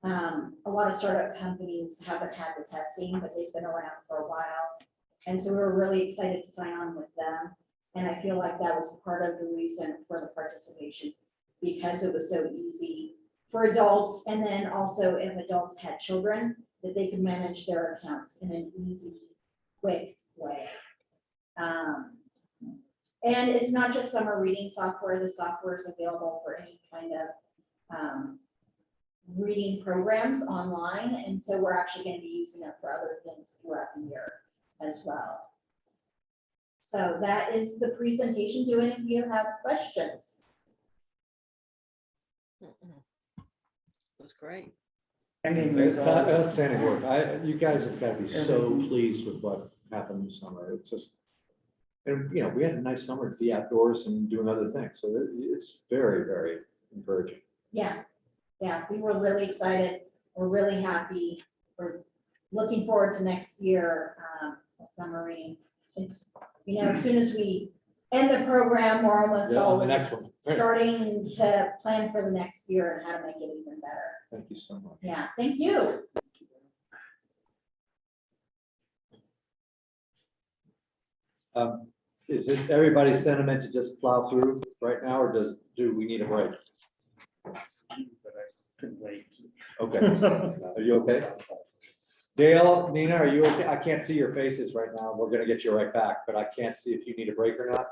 A lot of startup companies haven't had the testing, but they've been around for a while. And so we were really excited to sign on with them. And I feel like that was part of the reason for the participation, because it was so easy for adults. And then also if adults had children, that they could manage their accounts in an easy, quick way. And it's not just summer reading software. The software is available for any kind of reading programs online. And so we're actually going to be using it for other things throughout the year as well. So that is the presentation. Do any of you have questions? That's great. Ending It's results. outstanding work. You guys have got to be so pleased with what happened this summer. It's just, and you know, we had a nice summer to be outdoors and doing other things. So it's very, very encouraging. Yeah, yeah, we were really excited. We're really happy. We're looking forward to next year, summer reading. It's, you know, as soon as we end the program, we're almost Yeah, on the always next one. Right. starting to plan for the next year and how to make it even better. Thank you so much. Yeah, thank you. Is it everybody's sentiment to just plow through right now, or do we need a break? But I couldn't wait. Okay, are you okay? Dale, Nina, are you okay? I can't see your faces right now. We're gonna get you right back, but I can't see if you need a break or not.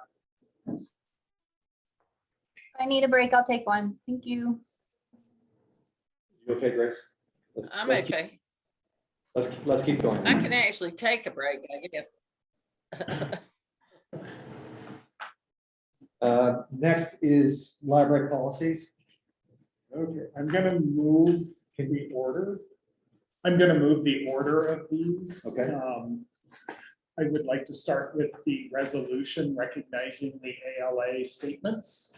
If I need a break, I'll take one. Thank you. You okay, Grace? I'm Let's keep- okay. Let's keep going. I can actually take a break, I guess. Next is library policies. Okay, I'm gonna move the order. I'm gonna move the order of these. Okay. I would like to start with the resolution recognizing the ALA statements.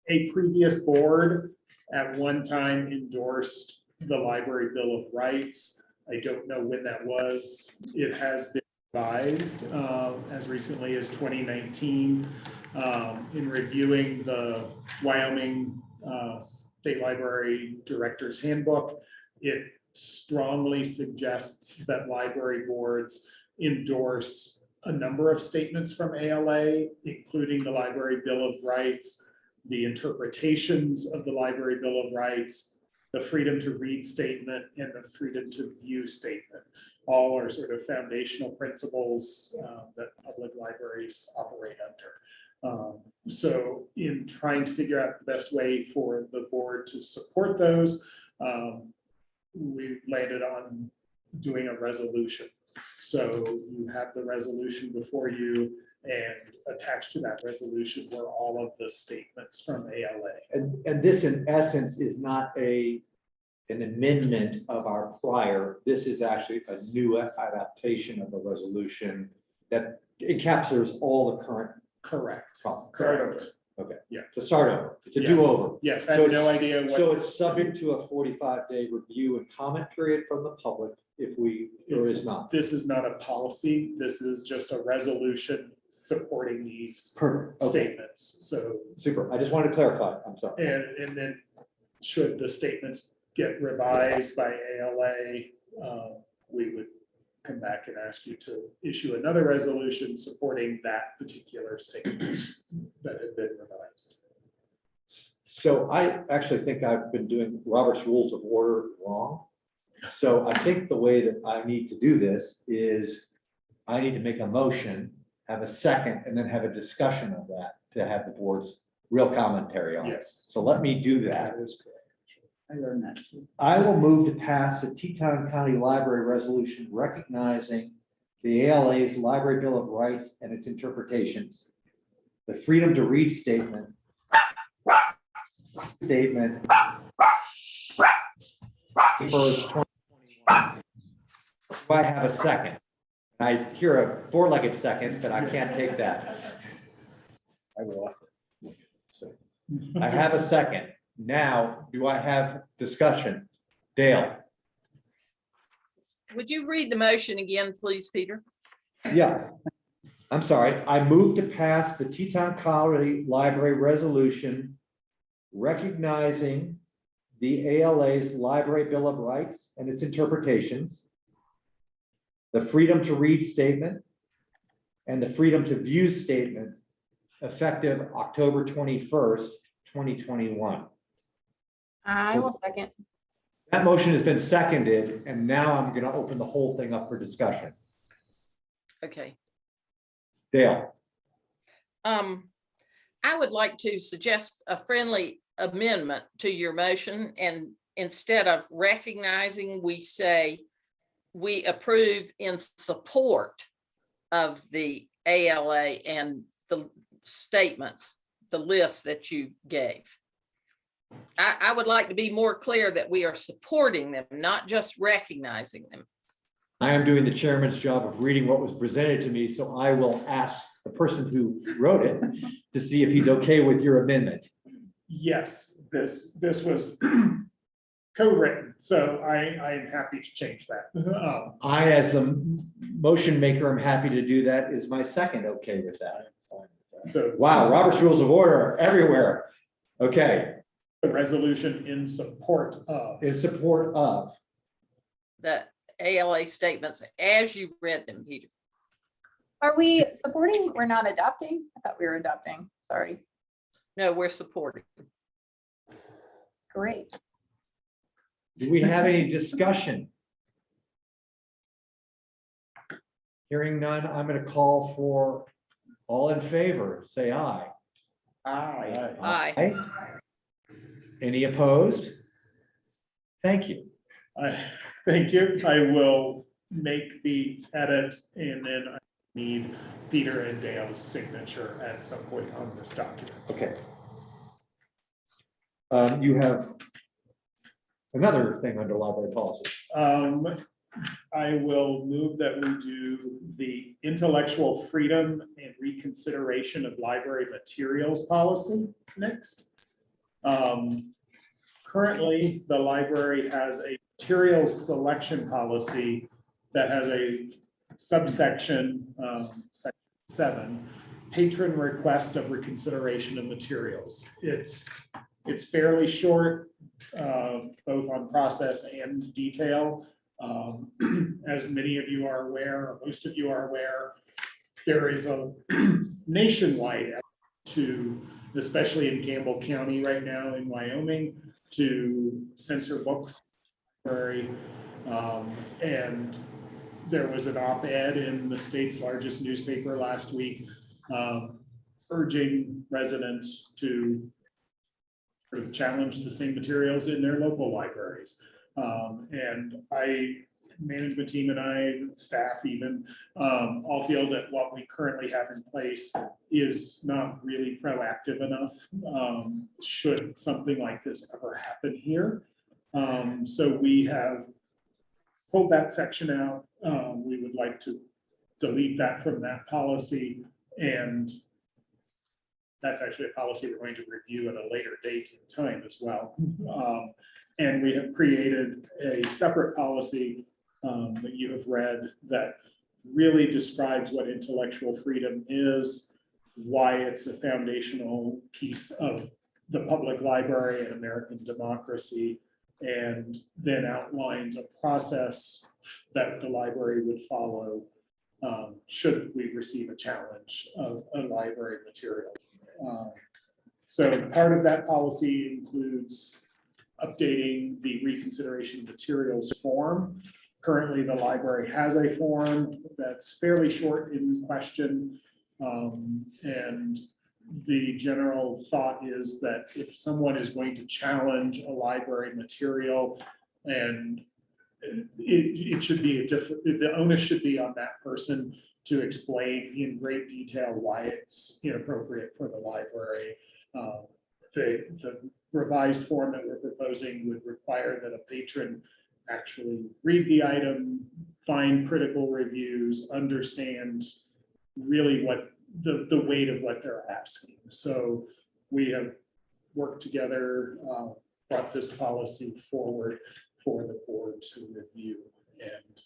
A previous board at one time endorsed the Library Bill of Rights. I don't know when that was. It has been revised as recently as 2019. In reviewing the Wyoming State Library Director's Handbook, it strongly suggests that library boards endorse a number of statements from ALA, including the Library Bill of Rights, the interpretations of the Library Bill of Rights, the freedom to read statement, and the freedom to view statement. All are sort of foundational principles that public libraries operate under. So in trying to figure out the best way for the board to support those, we landed on doing a resolution. So you have the resolution before you, and attached to that resolution were all of the statements from ALA. And this in essence is not an amendment of our prior. This is actually a new adaptation of a resolution that encapsulates all the current. Correct. Correct. Okay. Yeah. To start over, to Yes. do over. Yes, I So have no it's- idea So what, it's subject to a 45-day review and comment period from the public if we, or is not. this is not a policy. This is just a resolution supporting these Perfect. Okay. statements. So, Super. I just wanted to clarify. I'm sorry. and then should the statements get revised by ALA, we would come back and ask you to issue another resolution supporting that particular statement that had been revised. So I actually think I've been doing Robert's Rules of Order wrong. So I think the way that I need to do this is I need to make a motion, have a second, and then have a discussion of that to have the board's real commentary on it. Yes. So let me do that. That is correct. I learned that too. I will move to pass the Teton County Library Resolution recognizing the ALA's Library Bill of Rights and its interpretations, the Freedom to Read statement, first 2021. Do I have a second? I hear a four-legged second, but I can't take that. I will offer. So, I have a second. Now, do I have discussion? Dale? Would you read the motion again, please, Peter? Yeah. I'm sorry. I move to pass the Teton County Library Resolution recognizing the ALA's Library Bill of Rights and its interpretations, the Freedom to Read statement, and the Freedom to View statement effective October 21st, 2021. I will second. That motion has been seconded, and now I'm going to open the whole thing up for discussion. Okay. Dale? I would like to suggest a friendly amendment to your motion, and instead of recognizing, we say we approve in support of the ALA and the statements, the list that you gave. I would like to be more clear that we are supporting them, not just recognizing them. I am doing the chairman's job of reading what was presented to me, so I will ask the person who wrote it to see if he's okay with your amendment. Yes, this was co-written, so I am happy to change that. I, as a motion maker, am happy to do that. Is my second okay with that? So Wow, Robert's Rules of Order are everywhere. Okay, the resolution in support of. in support of. The ALA statements as you read them, Peter. Are we supporting? We're not adopting? I thought we were adopting. Sorry. No, we're supporting. Great. Do we have any discussion? Hearing none, I'm going to call for all in favor, say aye. Aye. Aye. Any opposed? Thank you. Thank you. I will make the edit and then I need Peter and Dale's signature at some point on this document. Okay. You have another thing under library policy. I will move that we do the intellectual freedom and reconsideration of library materials policy next. Currently, the library has a materials selection policy that has a subsection, section 7, patron request of reconsideration of materials. It's fairly short, both on process and detail. As many of you are aware, or most of you are aware, there is a nationwide effort to, especially in Campbell County right now in Wyoming, to censor books. And there was an op-ed in the state's largest newspaper last week, urging residents to sort of challenge the same materials in their local libraries. And management team and I, staff even, all feel that what we currently have in place is not really proactive enough, should something like this ever happen here. So we have pulled that section out. We would like to delete that from that policy, and that's actually a policy we're going to review at a later date and time as well. And we have created a separate policy that you have read that really describes what intellectual freedom is, why it's a foundational piece of the public library and American democracy, and then outlines a process that the library would follow should we receive a challenge of a library material. So part of that policy includes updating the reconsideration materials form. Currently, the library has a form that's fairly short in question, and the general thought is that if someone is going to challenge a library material, and it should be a different, the onus should be on that person to explain in great detail why it's inappropriate for the library. The revised form that we're proposing would require that a patron actually read the item, find critical reviews, understand really what the weight of what they're asking. So we have worked together, brought this policy forward for the board to review and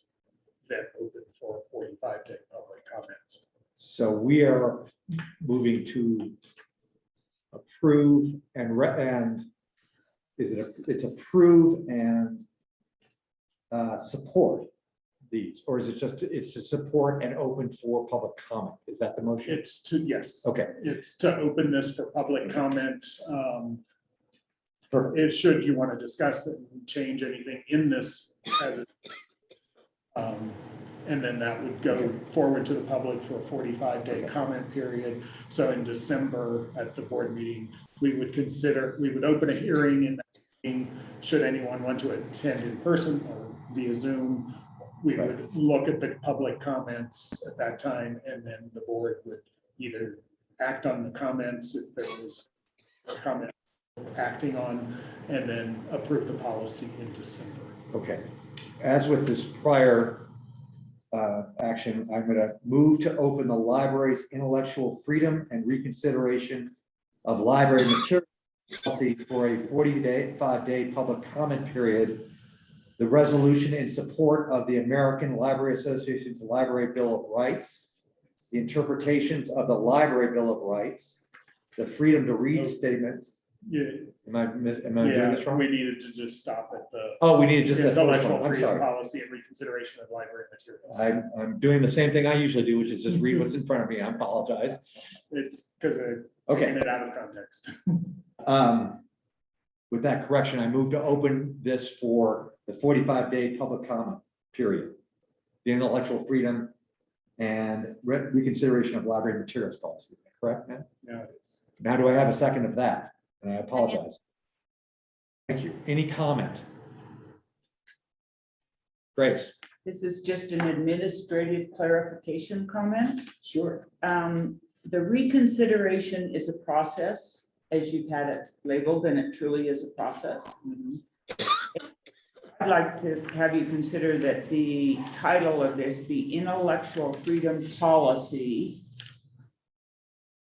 then open for 45-day public comment. So we are moving to approve and it's approve and support these, or is it just, it's to support and open for public comment? Is that the motion? It's to, yes. Okay. It's to open this for public comment. Perfect. It should you want to discuss it and change anything in this as it. And then that would go forward to the public for a 45-day comment period. So in December at the board meeting, we would open a hearing in that meeting. Should anyone want to attend in person or via Zoom, we would look at the public comments at that time, and then the board would either act on the comments if there was a comment acting on, and then approve the policy in December. Okay. As with this prior action, I'm going to move to open the library's intellectual freedom and reconsideration of library material policy for a 45-day public comment period. The resolution in support of the American Library Association's Library Bill of Rights, the interpretations of the Library Bill of Rights, the freedom to read statement. Yeah, Am I doing this wrong? we needed to just stop at the Oh, we need to just. intellectual I'm freedom sorry. policy and reconsideration of library materials. I'm doing the same thing I usually do, which is just read what's in front of me. I apologize. It's because of Okay. taking it out of context. With that correction, I move to open this for the 45-day public comment period. The intellectual freedom and reconsideration of library materials policy. Correct, man? Yeah, it's. Now, do I have a second of that? And I apologize. Thank you. Any comment? Grace? This is just an administrative clarification comment. Sure. The reconsideration is a process, as you've had it labeled, and it truly is a process. I'd like to have you consider that the title of this be intellectual freedom policy,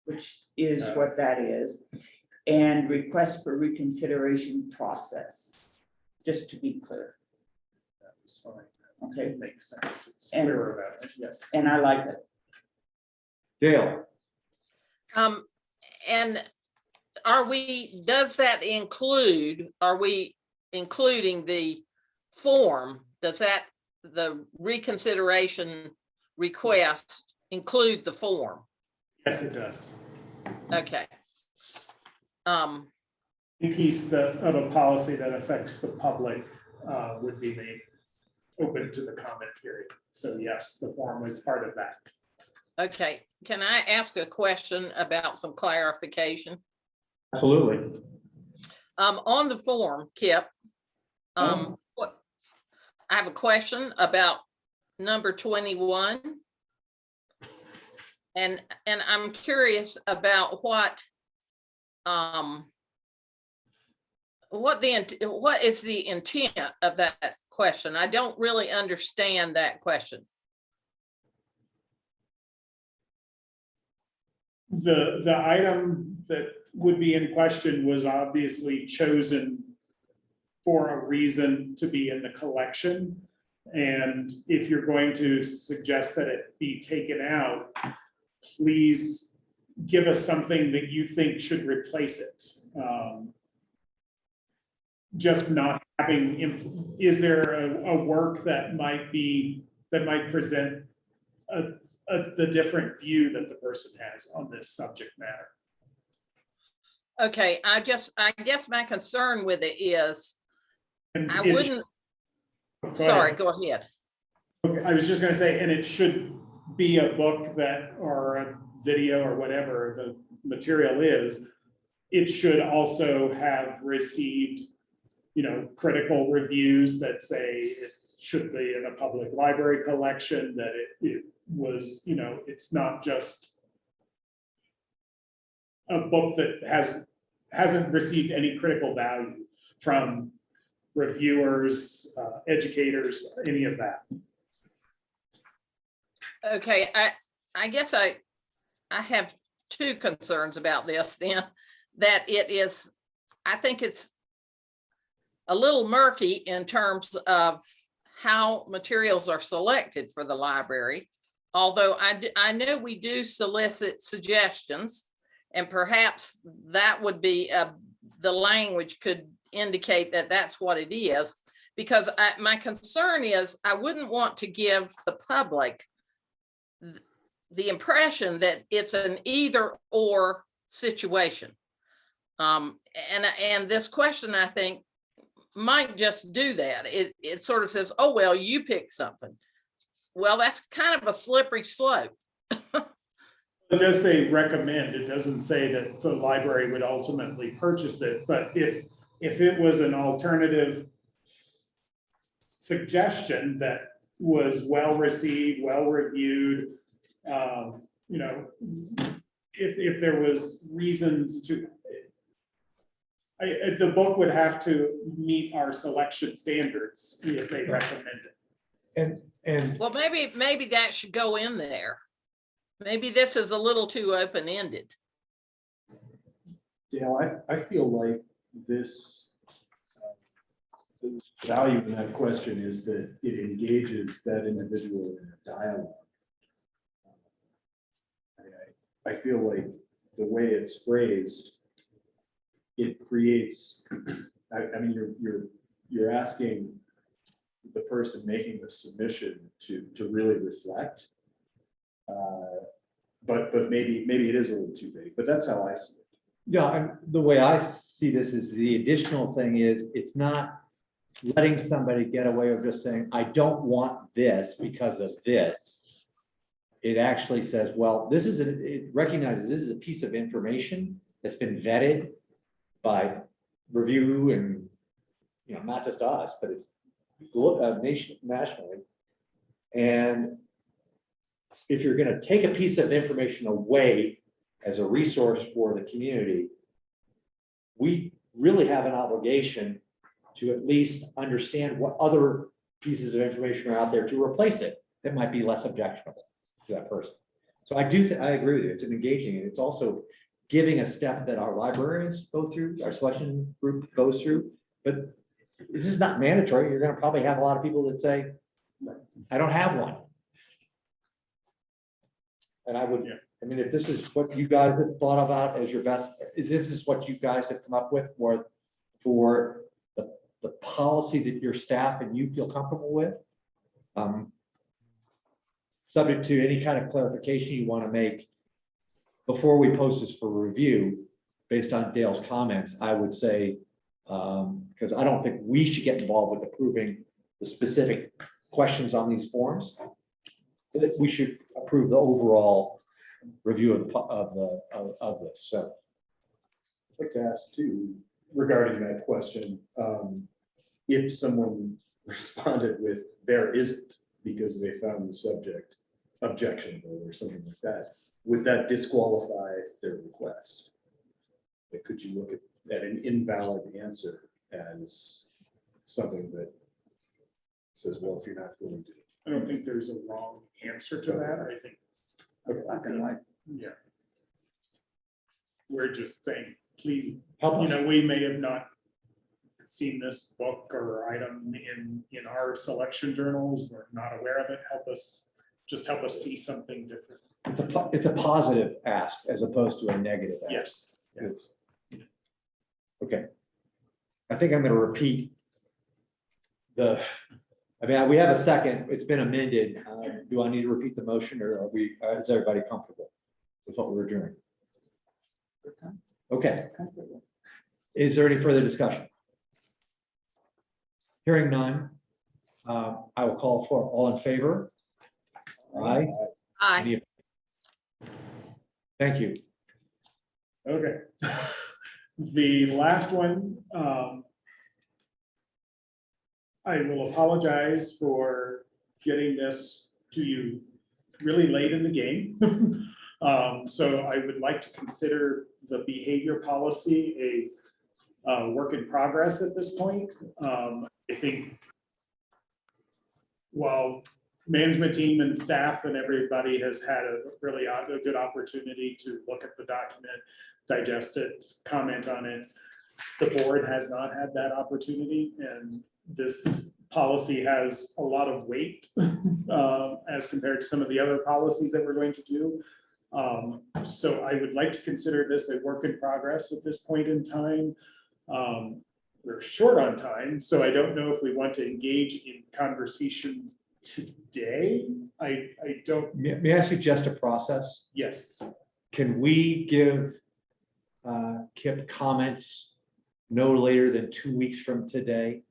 which is what that is, and request for reconsideration process, just to be clear. That was fine. Okay. It makes sense. It's And- clearer about it, yes. And I like it. Dale? And does that include, are we including the form? Does the reconsideration request include the form? Yes, it does. Okay. A piece of a policy that affects the public would be made open to the comment period. So yes, the form was part of that. Okay, can I ask a question about some clarification? Absolutely. On the form, Kip, I have a question about number 21. And I'm curious about what is the intent of that question? I don't really understand that question. The item that would be in question was obviously chosen for a reason to be in the collection. And if you're going to suggest that it be taken out, please give us something that you think should replace it. Just not having, is there a work that might present the different view that the person has on this subject matter? Okay, I guess my concern with it is, And I it wouldn't, go ahead. sorry, go ahead. Okay, I was just gonna say, and it should be a book that, or a video or whatever, material is, it should also have received, critical reviews that say it should be in a public library collection, that it was, it's not just a book that hasn't received any critical value from reviewers, educators, any of that. Okay, I guess I have two concerns about this then, that it is, I think it's a little murky in terms of how materials are selected for the library. Although I know we do solicit suggestions, and perhaps that would be, the language could indicate that that's what it is. Because my concern is I wouldn't want to give the public the impression that it's an either or situation. And this question, I think, might just do that. It sort of says, oh, well, you pick something. Well, that's kind of a slippery slope. It does say recommend. It doesn't say that the library would ultimately purchase it, but if it was an alternative suggestion that was well received, well reviewed, if there was reasons to, the book would have to meet our selection standards if they recommend it. And Well, maybe that should go in there. Maybe this is a little too open-ended. Dale, I feel like this, the value in that question is that it engages that individual in a dialogue. I feel like the way it's phrased, it creates, I mean, you're asking the person making the submission to really reflect. But maybe it is a little too vague, but that's how I see it. yeah, and the way I see this is the additional thing is it's not letting somebody get away with just saying, I don't want this because of this. It actually says, well, it recognizes this is a piece of information that's been vetted by review and, not just us, but it's nationally. And if you're going to take a piece of information away as a resource for the community, we really have an obligation to at least understand what other pieces of information are out there to replace it that might be less objectionable to that person. So I agree with you. It's engaging, and it's also giving a step that our librarians go through, our selection group goes through. But this is not mandatory. You're going to probably have a lot of people that say, I don't have one. And I mean, if this is what you guys have thought about as your best, is this what you guys have come up with for the policy that your staff and you feel comfortable with? Subject to any kind of clarification you want to make before we post this for review, based on Dale's comments, I would say, because I don't think we should get involved with approving the specific questions on these forms, that we should approve the overall review of this. So I'd like to ask too, regarding that question, if someone responded with, there isn't, because they found the subject objectionable or something like that, would that disqualify their request? Like, could you look at an invalid answer as something that says, well, if you're not going to. I don't think there's a wrong answer to that. I think, yeah. We're just saying, please, help us. we may have not seen this book or item in our selection journals. We're not aware of it. Help us see something different. It's a positive ask as opposed to a negative ask. Yes. Yes. Okay. I think I'm going to repeat I mean, we have a second, it's been amended. Do I need to repeat the motion, or is everybody comfortable with what we're doing? Okay. Is there any further discussion? Hearing none, I will call for all in favor. Aye. Aye. Any- Thank you. Okay. The last one, I will apologize for getting this to you really late in the game. So I would like to consider the behavior policy a work in progress at this point. I think while management team and staff and everybody has had a really a good opportunity to look at the document, digest it, comment on it, the board has not had that opportunity, and this policy has a lot of weight as compared to some of the other policies that we're going to do. So I would like to consider this a work in progress at this point in time. We're short on time, so I don't know if we want to engage in conversation today. I don't, May I suggest a process? yes, Can we give Kip comments no later than 2 weeks from today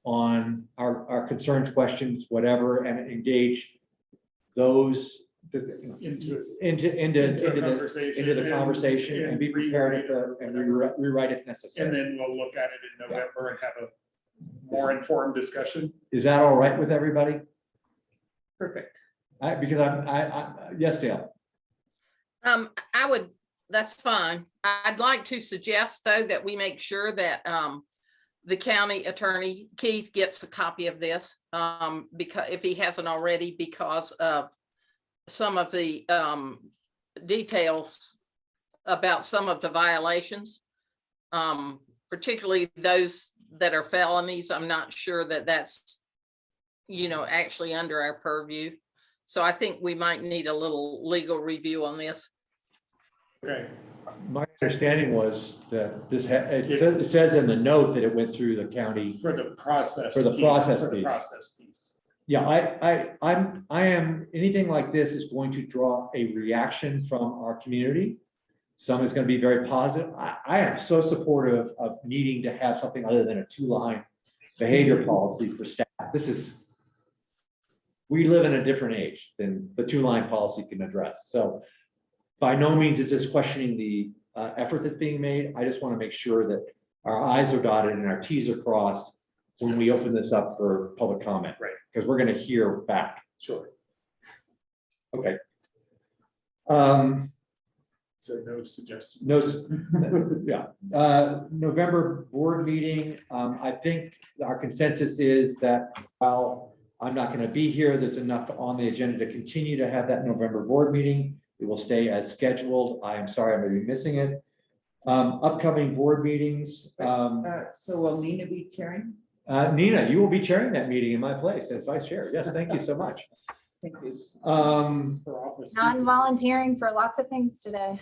on our concerns, questions, whatever, and engage those into into the conversation and be prepared and rewrite if and necessary. then we'll look at it in November and have a more informed discussion. Is that all right with everybody? Perfect. Because yes, Dale. I would, that's fine. I'd like to suggest though that we make sure that the county attorney Keith gets a copy of this because if he hasn't already, because of some of the details about some of the violations, particularly those that are felonies. I'm not sure that that's, actually under our purview. So I think we might need a little legal review on this. Okay, My understanding was that this, it says in the note that it went through the county. for the process. For the piece- process for the piece. process piece. Yeah, I am, anything like this is going to draw a reaction from our community. Some is going to be very positive. I am so supportive of needing to have something other than a 2-line behavior policy for staff. We live in a different age than the 2-line policy can address. So by no means is this questioning the effort that's being made. I just want to make sure that our I's are dotted and our T's are crossed when we open this up for public comment. Right. Because we're going to hear back. Sure. Okay. So no suggestions. No, yeah. November board meeting, I think our consensus is that while I'm not going to be here, there's enough on the agenda to continue to have that November board meeting. It will stay as scheduled. I am sorry, I'm going to be missing it. Upcoming board meetings. So will Nina be chairing? Nina, you will be chairing that meeting in my place as vice chair. Yes, thank you so much. Thank you. For office. Non-volunteering for lots of things today.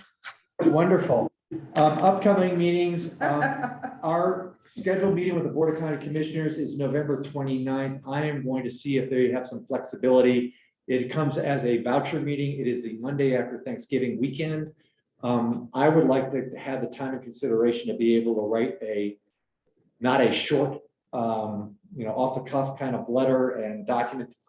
Wonderful. Upcoming meetings, our scheduled meeting with the Board of County Commissioners is November 29th. I am going to see if they have some flexibility. It comes as a voucher meeting. It is the Monday after Thanksgiving weekend. I would like to have the time and consideration to be able to write not a short, off the cuff kind of letter and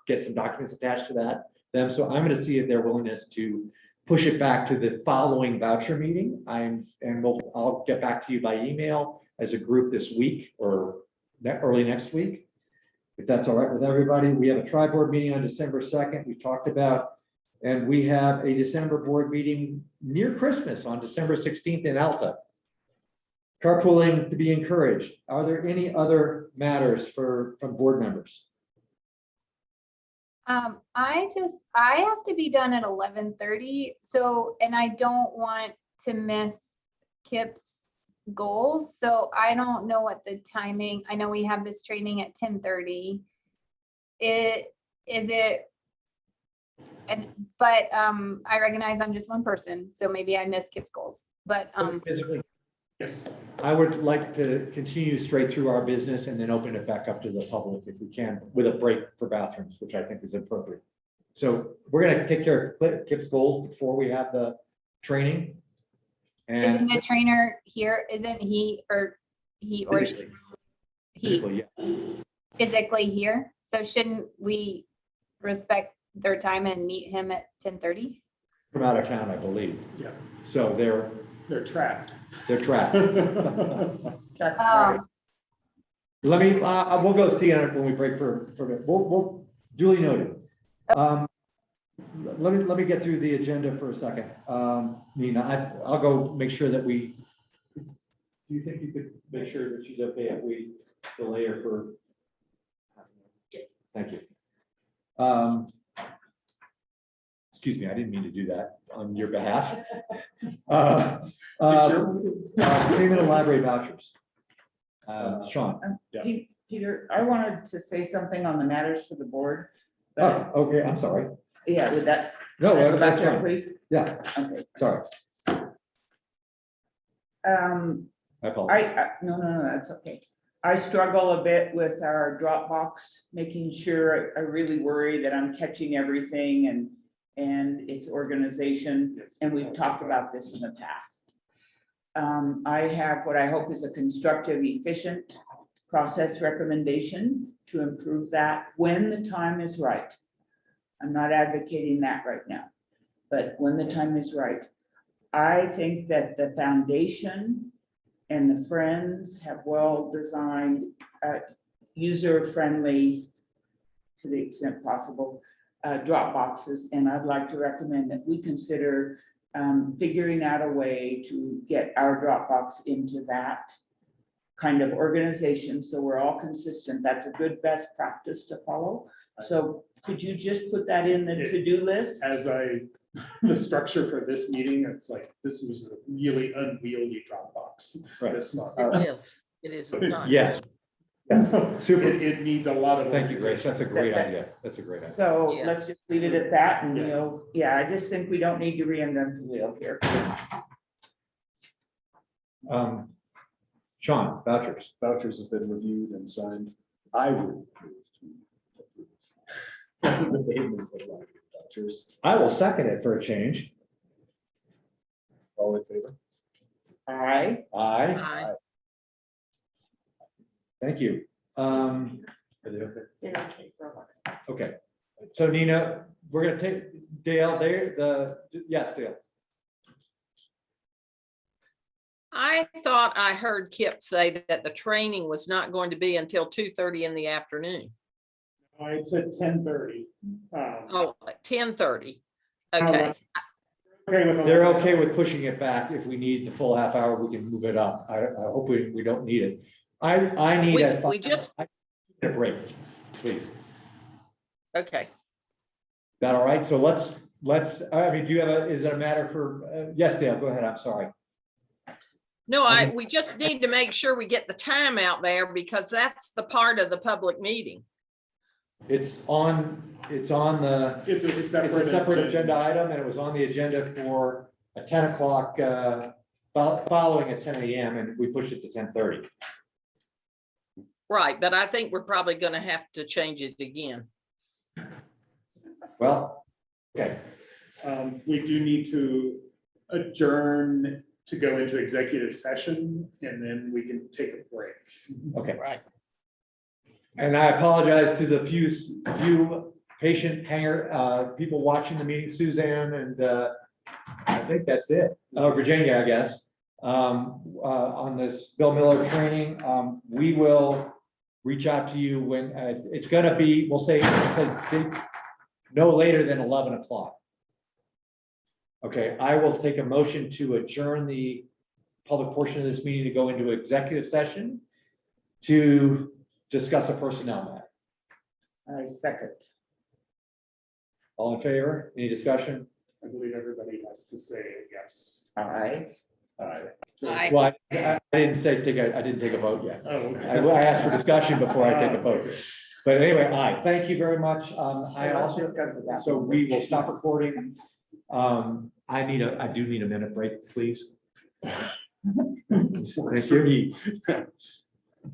get some documents attached to them. So I'm going to see if their willingness to push it back to the following voucher meeting. I'll get back to you by email as a group this week or early next week, if that's all right with everybody. We have a tri-board meeting on December 2nd. We talked about, and we have a December board meeting near Christmas on December 16th in Alta. Carpooling to be encouraged. Are there any other matters from board members? I have to be done at 11:30. So, and I don't want to miss Kip's goals. So I don't know what the timing, I know we have this training at 10:30. But I recognize I'm just one person, so maybe I missed Kip's goals, but Physically, Yes. I would like to continue straight through our business and then open it back up to the public if we can, with a break for bathrooms, which I think is appropriate. So we're going to take care of Kip's goals before we have the training. isn't And the trainer here? Isn't he or she? physically, He yeah. physically here? So shouldn't we respect their time and meet him at 10:30? From out of town, I believe. Yeah. So They're trapped. They're trapped. That's right. Let me, we'll go see it when we break for a bit. We'll duly noted. Let me get through the agenda for a second. Nina, I'll go make sure that we, do you think you could make sure that she's okay if we delay her for? Yes. Thank you. Excuse me, I didn't mean to do that on your behalf. Payment of library vouchers. Sean. Peter, I wanted to say something on the matters for the board. Oh, okay, I'm sorry. Yeah, would that? No, Can I go back that's there, fine. please? Yeah, Okay. sorry. I apologize. No, that's okay. I struggle a bit with our Dropbox, making sure, I really worry that I'm catching everything and its organization, and we've talked about this in the past. I have what I hope is a constructive, efficient process recommendation to improve that when the time is right. I'm not advocating that right now, but when the time is right. I think that the foundation and the Friends have well-designed, user-friendly, to the extent possible, drop boxes, and I'd like to recommend that we consider figuring out a way to get our Dropbox into that kind of organization, so we're all consistent. That's a good best practice to follow. So could you just put that in the to-do list? The structure for this meeting, it's like, this was a really unwieldy Dropbox Right. this month. It is not. Yes. Super. It needs a lot of. Thank you, Grace. That's a great idea. That's a great idea. So Yeah. let's just leave it at that, and Yeah. I just think we don't need to reinvent the wheel here. Sean, vouchers. Vouchers have been reviewed and signed. I would move to approve the payment of library vouchers. I will second it for a change. All in favor? Aye. Aye. Thank you. Are they okay? Okay. So Nina, we're gonna take Dale there, yes, Dale. I thought I heard Kip say that the training was not going to be until 2:30 in the afternoon. It's at 10:30. Oh, 10:30. Okay. They're okay with pushing it back. If we need the full half hour, we can move it up. I hope we don't need it. I need We just, a break, please. Is okay. that all right? So let's, I mean, do you have is it a matter for, yes, Dale, go ahead. I'm sorry. No, we just need to make sure we get the time out there because that's the part of the public meeting. It's on the. It's a separate agenda item, and it was on the agenda for a 10 o'clock, following at 10 a.m. and we pushed it to 10:30. Right, but I think we're probably gonna have to change it again. Well, okay. We do need to adjourn to go into executive session, and then we can take a break. Okay. Right. And I apologize to the few patient people watching the meeting, Suzanne, and I think that's it. Virginia, I guess. On this Bill Miller training, we will reach out to you when it's gonna be, we'll say no later than 11 o'clock. Okay, I will take a motion to adjourn the public portion of this meeting to go into executive session to discuss a personnel matter. I second. All in favor? Any discussion? I believe everybody has to say yes. Aye. Aye. Well, I didn't I didn't take a vote yet. Oh, okay. I asked for discussion before I take a vote. But anyway, aye. Thank you very much. I Let's also, discuss it. so we will stop recording. I do need a minute break, please. Thank you.